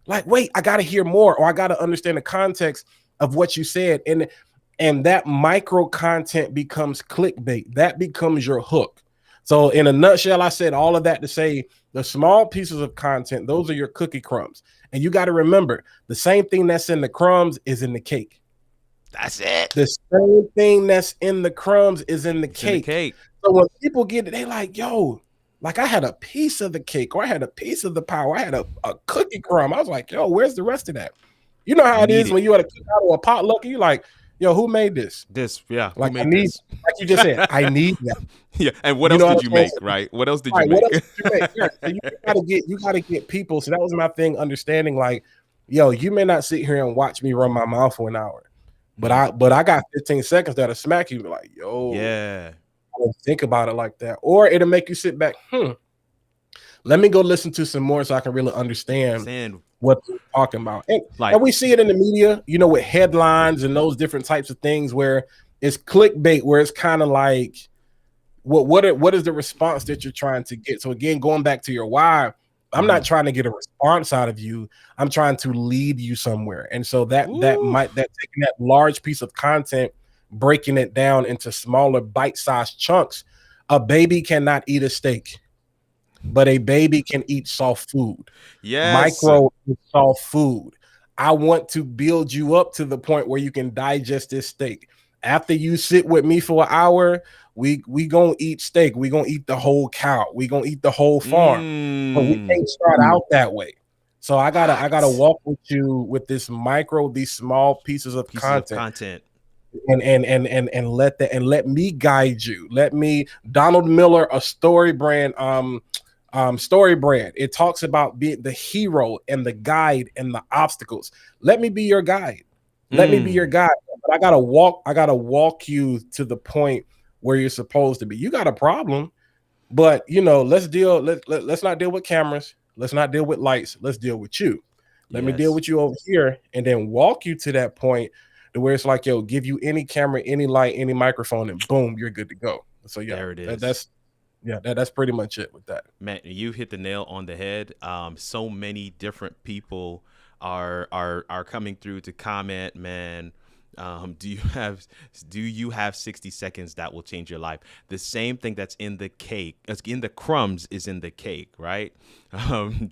I gotta hear more, or I gotta understand the context of what you said. And that micro content becomes clickbait. That becomes your hook. So in a nutshell, I said all of that to say the small pieces of content, those are your cookie crumbs. And you got to remember, the same thing that's in the crumbs is in the cake. That's it. The same thing that's in the crumbs is in the cake. So when people get it, they like, yo, like I had a piece of the cake, or I had a piece of the pie, or I had a cookie crumb. I was like, yo, where's the rest of that? You know how it is when you at a cookout or a potluck, you're like, yo, who made this? Like I need, like you just said, I need that. Yeah, and what else did you make? Right? What else did you make? What else did you make? Yeah. So you gotta get people. So that was my thing, understanding like, yo, you may not sit here and watch me run my mouth for an hour. But I got 15 seconds that'll smack you like, yo, I don't think about it like that. Or it'll make you sit back, let me go listen to some more so I can really understand what they're talking about. And we see it in the media, you know, with headlines and those different types of things where it's clickbait, where it's kind of like, what is the response that you're trying to get? So again, going back to your why, I'm not trying to get a response out of you. I'm trying to lead you somewhere. And so that taking that large piece of content, breaking it down into smaller bite-sized chunks. A baby cannot eat a steak, but a baby can eat soft food. Yes. Micro is soft food. I want to build you up to the point where you can digest this steak. After you sit with me for an hour, we gonna eat steak. We gonna eat the whole cow. We gonna eat the whole farm. But we can't start out that way. So I gotta walk with you with this these small pieces of content. And let me guide you. Let me, Donald Miller, a story brand. It talks about being the hero and the guide and the obstacles. Let me be your guide. Let me be your guide. But I gotta walk you to the point where you're supposed to be. You got a problem, but you know, let's not deal with cameras. Let's not deal with lights. Let's deal with you. Let me deal with you over here, and then walk you to that point to where it's like, yo, give you any camera, any light, any microphone, and boom, you're good to go. So yeah, there it is. That's pretty much it with that. Man, you hit the nail on the head. So many different people are coming through to comment, man. Do you have 60 seconds that will change your life? The same thing that's in the cake, in the crumbs, is in the cake, right?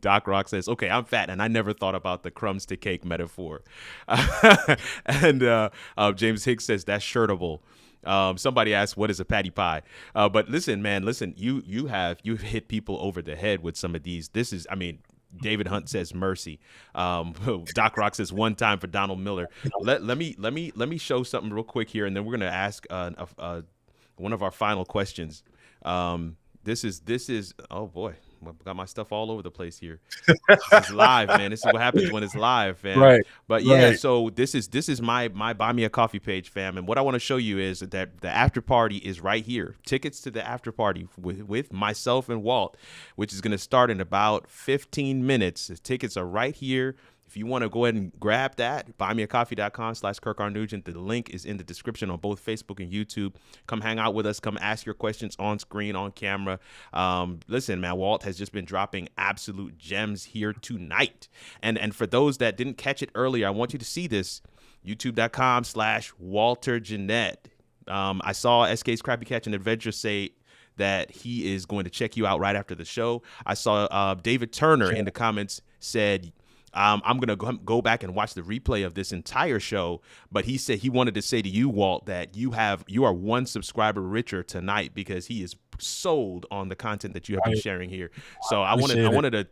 Doc Rock says, "Okay, I'm fat, and I never thought about the crumbs to cake metaphor." And James Hicks says that's shirtable. Somebody asked, "What is a patty pie?" But listen, man, you've hit people over the head with some of these. This is, I mean. David Hunt says mercy. Doc Rock says one time for Donald Miller. Let me show something real quick here, and then we're gonna ask one of our final questions. This is oh boy, I've got my stuff all over the place here. This is live, man. This is what happens when it's live, man. Right. But yeah, so this is my Buy Me a Coffee page, fam. And what I want to show you is that the after party is right here. Tickets to the after party with myself and Walt, which is going to start in about 15 minutes. The tickets are right here. If you want to go ahead and grab that, buymeacoffee.com/Kirk Nugent. The link is in the description on both Facebook and YouTube. Come hang out with us. Come ask your questions on screen, on camera. Listen, man, Walt has just been dropping absolute gems here tonight. And for those that didn't catch it earlier, I want you to see this. YouTube.com/Walter Jennette. I saw SK's Crappy Catch and Adventure say that he is going to check you out right after the show. I saw David Turner in the comments said, I'm going to go back and watch the replay of this entire show. But he said he wanted to say to you, Walt, that you are one subscriber richer tonight because he is sold on the content that you have been sharing here. So I wanted to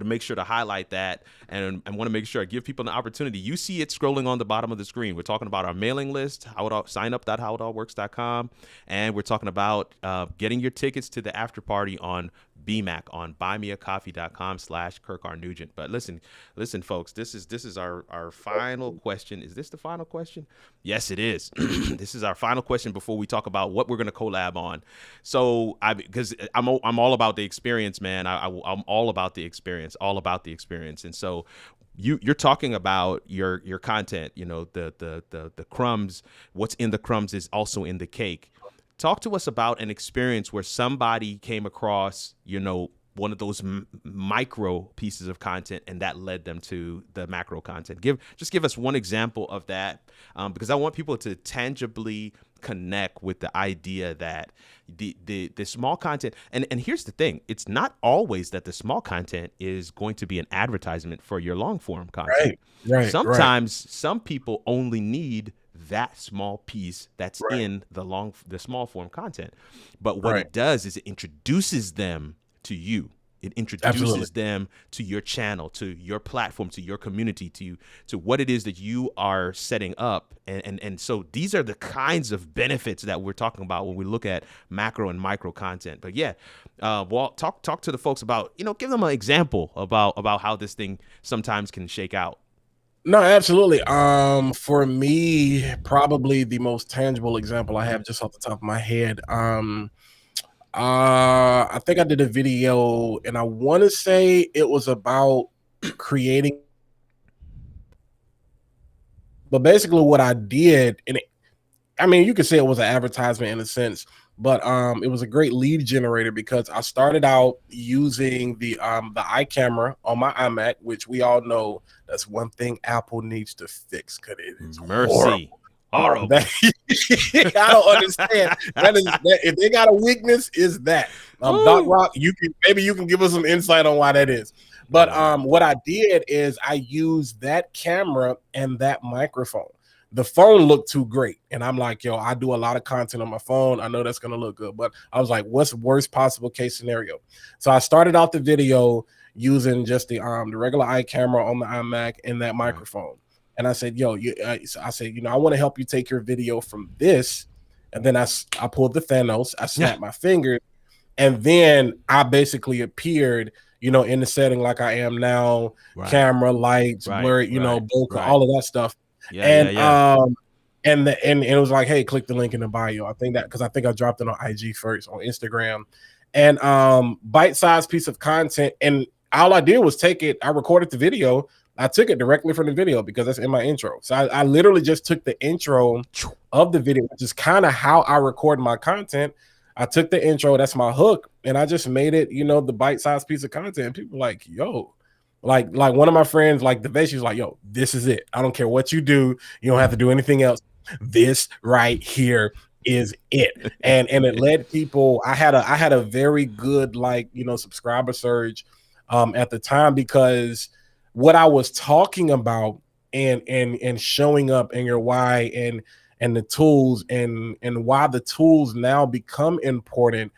make sure to highlight that, and I want to make sure I give people an opportunity. You see it scrolling on the bottom of the screen. We're talking about our mailing list, signup.howitallworks.com, and we're talking about getting your tickets to the after party on BMAC on buymeacoffee.com/Kirk Nugent. But listen, folks, this is our final question. Is this the final question? Yes, it is. This is our final question before we talk about what we're going to collab on. So because I'm all about the experience, man. I'm all about the experience, And so you're talking about your content, you know, the crumbs. What's in the crumbs is also in the cake. Talk to us about an experience where somebody came across, you know, one of those micro pieces of content, and that led them to the macro content. Give us one example of that, because I want people to tangibly connect with the idea that the small content, and here's the thing, it's not always that the small content is going to be an advertisement for your long form content. Right. Sometimes some people only need that small piece that's in the small form content. But what it does is it introduces them to you. It introduces them to your channel, to your platform, to your community, to what it is that you are setting up. And so these are the kinds of benefits that we're talking about when we look at macro and micro content. But yeah, Walt, talk to the folks about, you know, give them an example about how this thing sometimes can shake out. No, absolutely. For me, probably the most tangible example I have just off the top of my head. I think I did a video, and I want to say it was about creating. But basically, what I did, I mean, you could say it was an advertisement in a sense, but it was a great lead generator because I started out using the iCamera on my iMac, which we all know that's one thing Apple needs to fix because it is horrible. I don't understand. If they got a weakness, is that Doc Rock? You can give us some insight on why that is. But what I did is I used that camera and that microphone. The phone looked too great, and I'm like, yo, I do a lot of content on my phone. I know that's gonna look good, but I was like, what's the worst possible case scenario? So I started out the video using just the regular iCamera on the iMac and that microphone. And I said, yo, I said, you know, I want to help you take your video from this. And then I pulled the Thanos, I snapped my fingers, and then I basically appeared, you know, in the setting like I am now, camera, lights, blurry, you know, bokeh, all of that stuff. And it was like, hey, click the link in the bio. I think I dropped it on IG first, on Instagram, and bite-sized piece of content. And all I did was take it. I recorded the video. I took it directly from the video because that's in my intro. So I literally just took the intro of the video, which is kind of how I record my content. I took the intro, that's my hook, and I just made it, you know, the bite-sized piece of content. And people were like, yo, Like one of my friends, like the best, she's like, yo, this is it. I don't care what you do. You don't have to do anything else. This right here is it. And it led people. I had a very good, like, you know, subscriber surge at the time, because what I was talking about and showing up in your why and the tools and why the tools now become important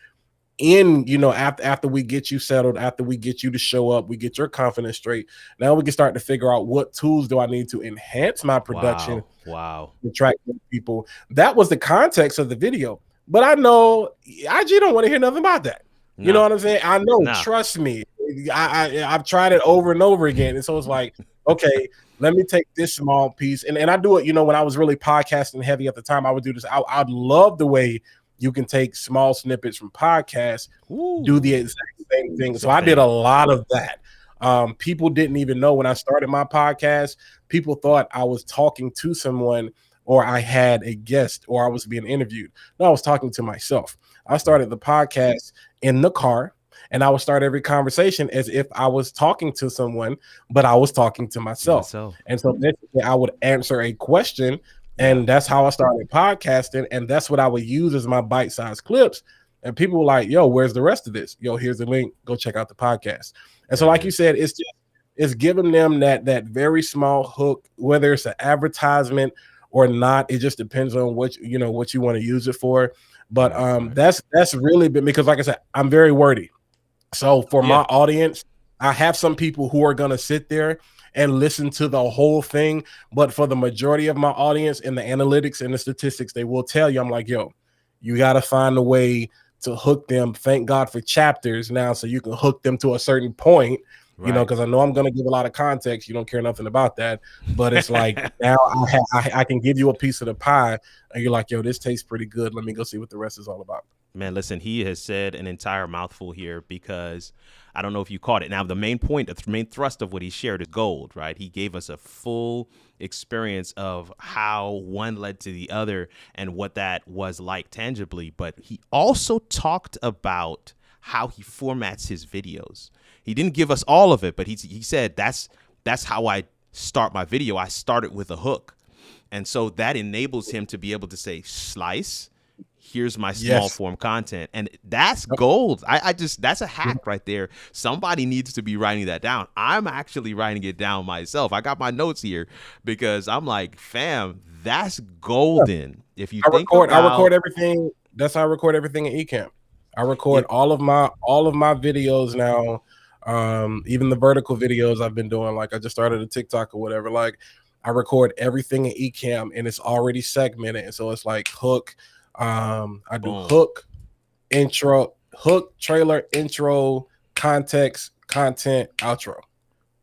in, you know, after we get you settled, after we get you to show up, we get your confidence straight. Now we can start to figure out what tools do I need to enhance my production. Wow. To attract people. That was the context of the video. But I know IG don't want to hear nothing about that. You know what I'm saying? I know, trust me. I've tried it over and over again. And so it's like, okay, let me take this small piece. And I do it, you know, when I was really podcasting heavy at the time, I would do this. I'd love the way you can take small snippets from podcasts, do the exact same thing. So I did a lot of that. People didn't even know when I started my podcast, people thought I was talking to someone, or I had a guest, or I was being interviewed. No, I was talking to myself. I started the podcast in the car, and I would start every conversation as if I was talking to someone, but I was talking to myself. And so basically I would answer a question. And that's how I started podcasting. And that's what I would use as my bite-sized clips. And people were like, yo, where's the rest of this? Yo, here's the link. Go check out the podcast. And so, like you said, it's giving them that very small hook, whether it's an advertisement or not. It just depends on what you want to use it for. But that's really been, because like I said, I'm very wordy. So for my audience, I have some people who are going to sit there and listen to the whole thing. But for the majority of my audience, in the analytics and the statistics, they will tell you, I'm like, yo, you got to find a way to hook them. Thank God for chapters now, so you can hook them to a certain point, you know, because I know I'm going to give a lot of context. You don't care nothing about that. But it's like, now I can give you a piece of the pie, and you're like, yo, this tastes pretty good. Let me go see what the rest is all about. Man, listen, he has said an entire mouthful here, because I don't know if you caught it. Now, the main point, the main thrust of what he shared is gold, right? He gave us a full experience of how one led to the other and what that was like tangibly. But he also talked about how he formats his videos. He didn't give us all of it, but he said that's how I start my video. I start it with a hook. And so that enables him to be able to say, slice, here's my small form content. And that's gold. That's a hack right there. Somebody needs to be writing that down. I'm actually writing it down myself. I got my notes here because I'm like, fam, that's golden. If you I record everything. That's how I record everything in Ecamm. I record all of my videos now. Even the vertical videos I've been doing, like I just started a TikTok or whatever. Like I record everything in Ecamm, and it's already segmented. And so it's like hook. I do hook, intro, hook, trailer, intro, context, content, outro.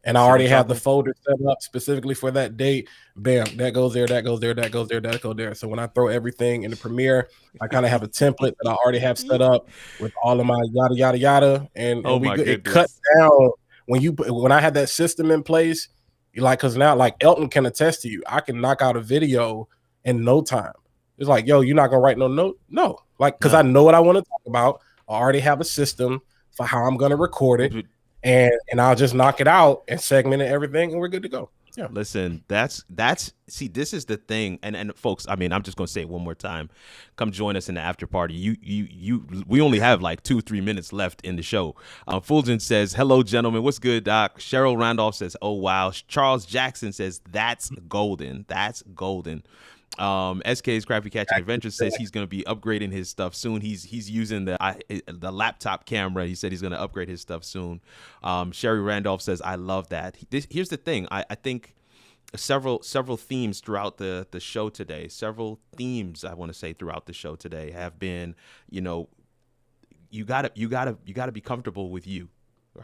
And I already have the folder set up specifically for that date. Bam, that goes there, that goes there, that goes there, that goes there. So when I throw everything in the Premiere, I kind of have a template that I already have set up with all of my yada yada yada. And it cuts down when I had that system in place. Like, because now, like Elton can attest to you, I can knock out a video in no time. It's like, yo, you're not gonna write no note? No, like, because I know what I want to talk about. I already have a system for how I'm gonna record it, and I'll just knock it out and segment everything, and we're good to go. Yeah. Listen, that's see, this is the thing, and folks, I mean, I'm just gonna say it one more time. Come join us in the after party. We only have like 2-3 minutes left in the show. Fulgen says, "Hello, gentlemen. What's good, Doc?" Cheryl Randolph says, "Oh wow." Charles Jackson says, "That's golden. That's golden." SK's Crappy Catching Adventures says he's going to be upgrading his stuff soon. He's using the laptop camera. He said he's going to upgrade his stuff soon. Sherry Randolph says, I love that. Here's the thing. I think several themes throughout the show today, several themes I want to say throughout the show today have been, you know, you gotta be comfortable with you,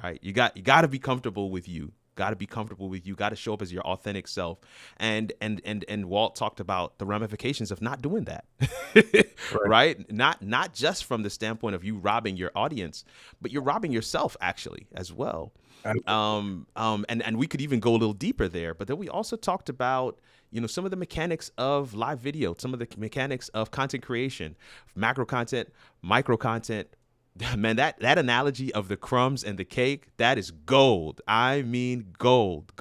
right? You gotta be comfortable with you. Got to be comfortable with you. Got to show up as your authentic self. And Walt talked about the ramifications of not doing that, right? Not just from the standpoint of you robbing your audience, but you're robbing yourself actually as well. And we could even go a little deeper there. But then we also talked about, you know, some of the mechanics of live video, some of the mechanics of content creation, macro content, micro content, Man, that analogy of the crumbs and the cake, that is gold. I mean gold.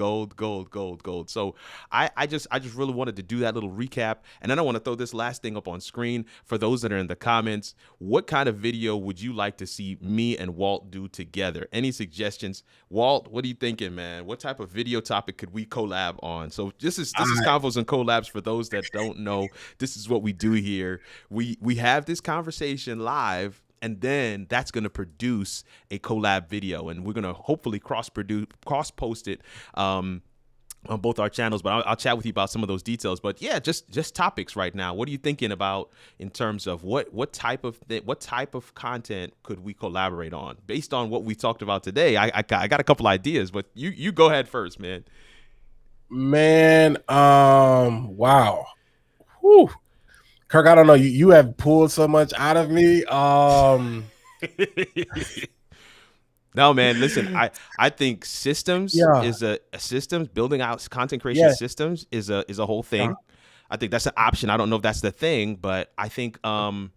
So I just really wanted to do that little recap. And then I want to throw this last thing up on screen for those that are in the comments. What kind of video would you like to see me and Walt do together? Any suggestions? Walt, what are you thinking, man? What type of video topic could we collab on? So this is Convos and Collabs. For those that don't know, this is what we do here. We have this conversation live, and then that's going to produce a collab video, and we're going to hopefully cross post it on both our channels. But I'll chat with you about some of those details. But yeah, just topics right now. What are you thinking about in terms of what type of content could we collaborate on based on what we talked about today? I got a couple ideas, but you go ahead first, man. Man, wow. Whew. Kirk, I don't know. You have pulled so much out of me. No, man, listen, I think systems is a systems, building out content creation systems is a whole thing. I think that's an option. I don't know if that's the thing, but I think the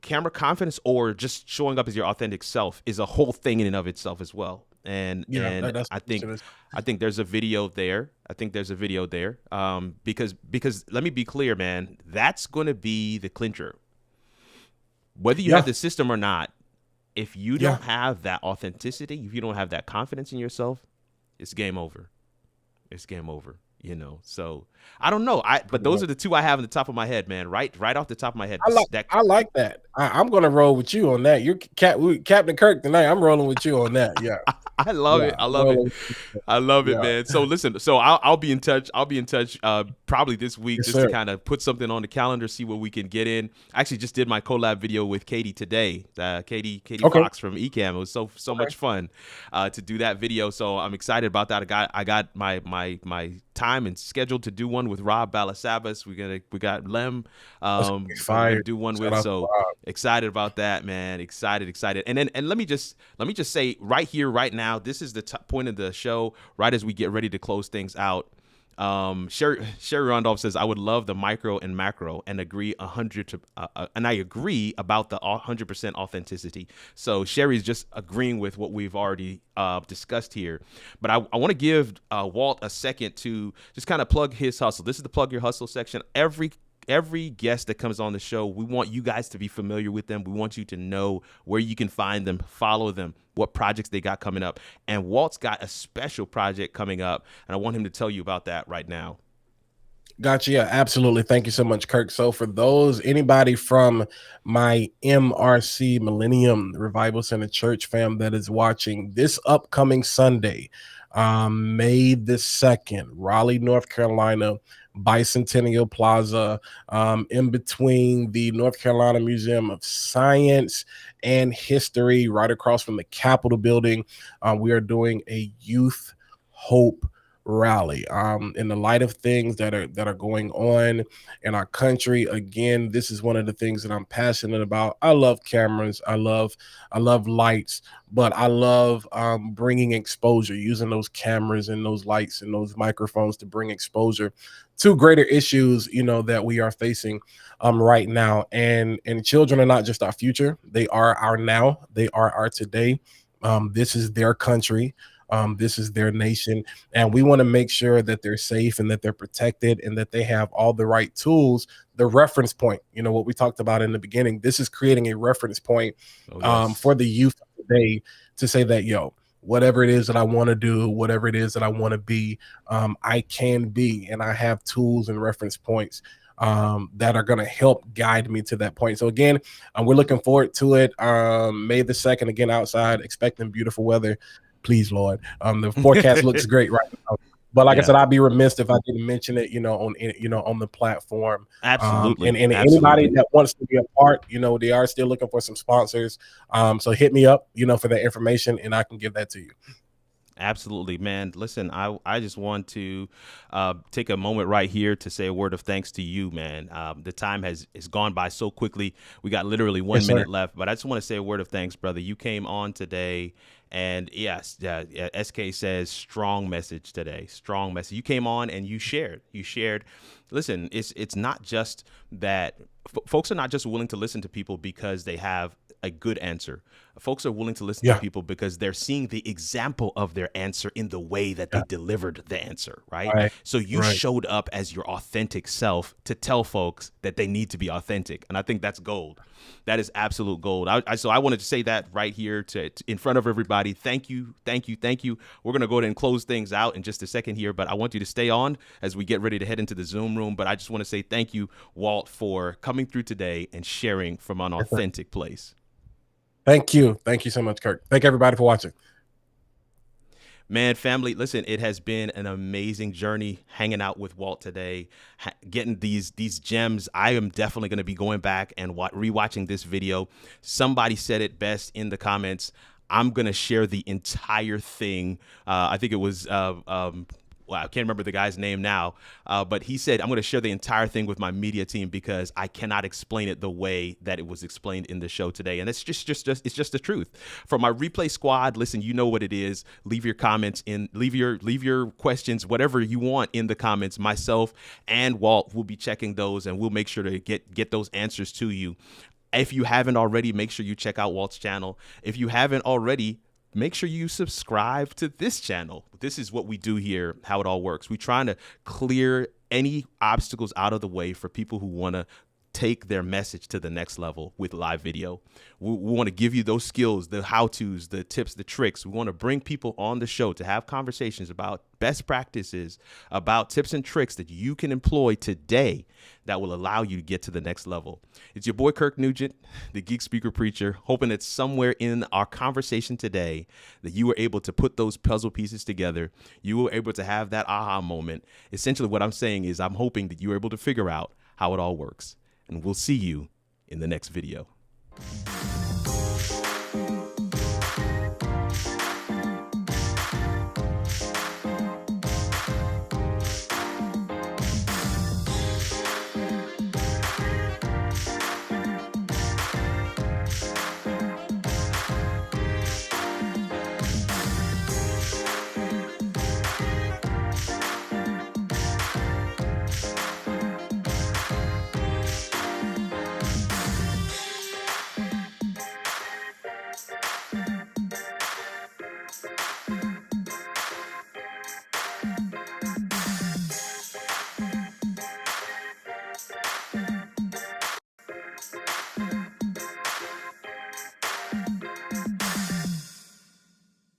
camera confidence or just showing up as your authentic self is a whole thing in and of itself as well. And I think there's a video there. Because let me be clear, man, that's going to be the clincher. Whether you have the system or not, if you don't have that authenticity, if you don't have that confidence in yourself, it's game over. It's game over. You know, so I don't know. But those are the two I have in the top of my head, man. Right off the top of my head. I like that. I'm gonna roll with you on that. You're Captain Kirk tonight. I'm rolling with you on that. Yeah. I love it. I love it, man. So listen, I'll be in touch. Probably this week, to kind of put something on the calendar, see what we can get in. I actually just did my collab video with Katie today. Katie Fox from Ecamm. It was so much fun to do that video. So I'm excited about that. I got my time and scheduled to do one with Rob Balasabas. We got Lem to do one with. So excited about that, man. Excited. And let me just say right here, right now, this is the point of the show, right as we get ready to close things out. Sherry Randolph says, I would love the micro and macro and agree 100 and I agree about the 100% authenticity. So Sherry's just agreeing with what we've already discussed here. But I want to give Walt a second to just kind of plug his hustle. This is the plug your hustle section. Every guest that comes on the show, we want you guys to be familiar with them. We want you to know where you can find them, follow them, what projects they got coming up. And Walt's got a special project coming up, and I want him to tell you about that right now. Gotcha. Yeah, absolutely. Thank you so much, Kirk. So for anybody from my MRC Millennium Revival Center Church fam that is watching, this upcoming Sunday, May the 2nd, Raleigh, North Carolina, Bicentennial Plaza, in between the North Carolina Museum of Science and History, right across from the Capitol building. We are doing a Youth Hope rally in the light of things that are going on in our country. Again, this is one of the things that I'm passionate about. I love cameras, I love lights, but I love bringing exposure, using those cameras and those lights and those microphones to bring exposure to greater issues, that we are facing right now. And children are not just our future, they are our now, they are our today. This is their country. This is their nation, and we want to make sure that they're safe and that they're protected and that they have all the right tools, the reference point, what we talked about in the beginning. This is creating a reference point for the youth today to say that, whatever it is that I want to do, whatever it is that I want to be, I can be, and I have tools and reference points that are going to help guide me to that point. So again, we're looking forward to it. May the 2nd, again, outside, expecting beautiful weather. Please, Lord. The forecast looks great right now. But like I said, I'd be remiss if I didn't mention it, on the platform. Absolutely. And anybody that wants to be a part, they are still looking for some sponsors. So hit me up, for that information, and I can give that to you. Absolutely, man. Listen, I just want to take a moment right here to say a word of thanks to you, man. The time has gone by so quickly. We got literally 1 minute left, but I just want to say a word of thanks, brother. You came on today, and yes, SK says strong message today. Strong message. You came on and you shared. Listen, it's not just that folks are not just willing to listen to people because they have a good answer. Folks are willing to listen to people because they're seeing the example of their answer in the way that they delivered the answer, right? So you showed up as your authentic self to tell folks that they need to be authentic. And I think that's gold. That is absolute gold. So I wanted to say that right here in front of everybody. Thank you. Thank you. Thank you. We're going to go ahead and close things out in just a second here, but I want you to stay on as we get ready to head into the Zoom room. But I just want to say thank you, Walt, for coming through today and sharing from an authentic place. Thank you. Thank you so much, Kirk. Thank everybody for watching. Man, family, listen, it has been an amazing journey hanging out with Walt today, getting these gems. I am definitely going to be going back and rewatching this video. Somebody said it best in the comments. I'm going to share the entire thing. I think it was I can't remember the guy's name now, but he said, I'm going to share the entire thing with my media team because I cannot explain it the way that it was explained in the show today. And it's just the truth. For my replay squad, listen, you know what it is. Leave your comments leave your questions, whatever you want in the comments. Myself and Walt will be checking those, and we'll make sure to get those answers to you. If you haven't already, make sure you check out Walt's channel. If you haven't already, make sure you subscribe to this channel. This is what we do here, how it all works. We're trying to clear any obstacles out of the way for people who want to take their message to the next level with live video. We want to give you those skills, the how-tos, the tips, the tricks. We want to bring people on the show to have conversations about best practices, about tips and tricks that you can employ today that will allow you to get to the next level. It's your boy, Kirk Nugent, the Geek Speaker Preacher, hoping that somewhere in our conversation today that you were able to put those puzzle pieces together. You were able to have that aha moment. Essentially what I'm saying is I'm hoping that you were able to figure out how it all works. And we'll see you in the next video.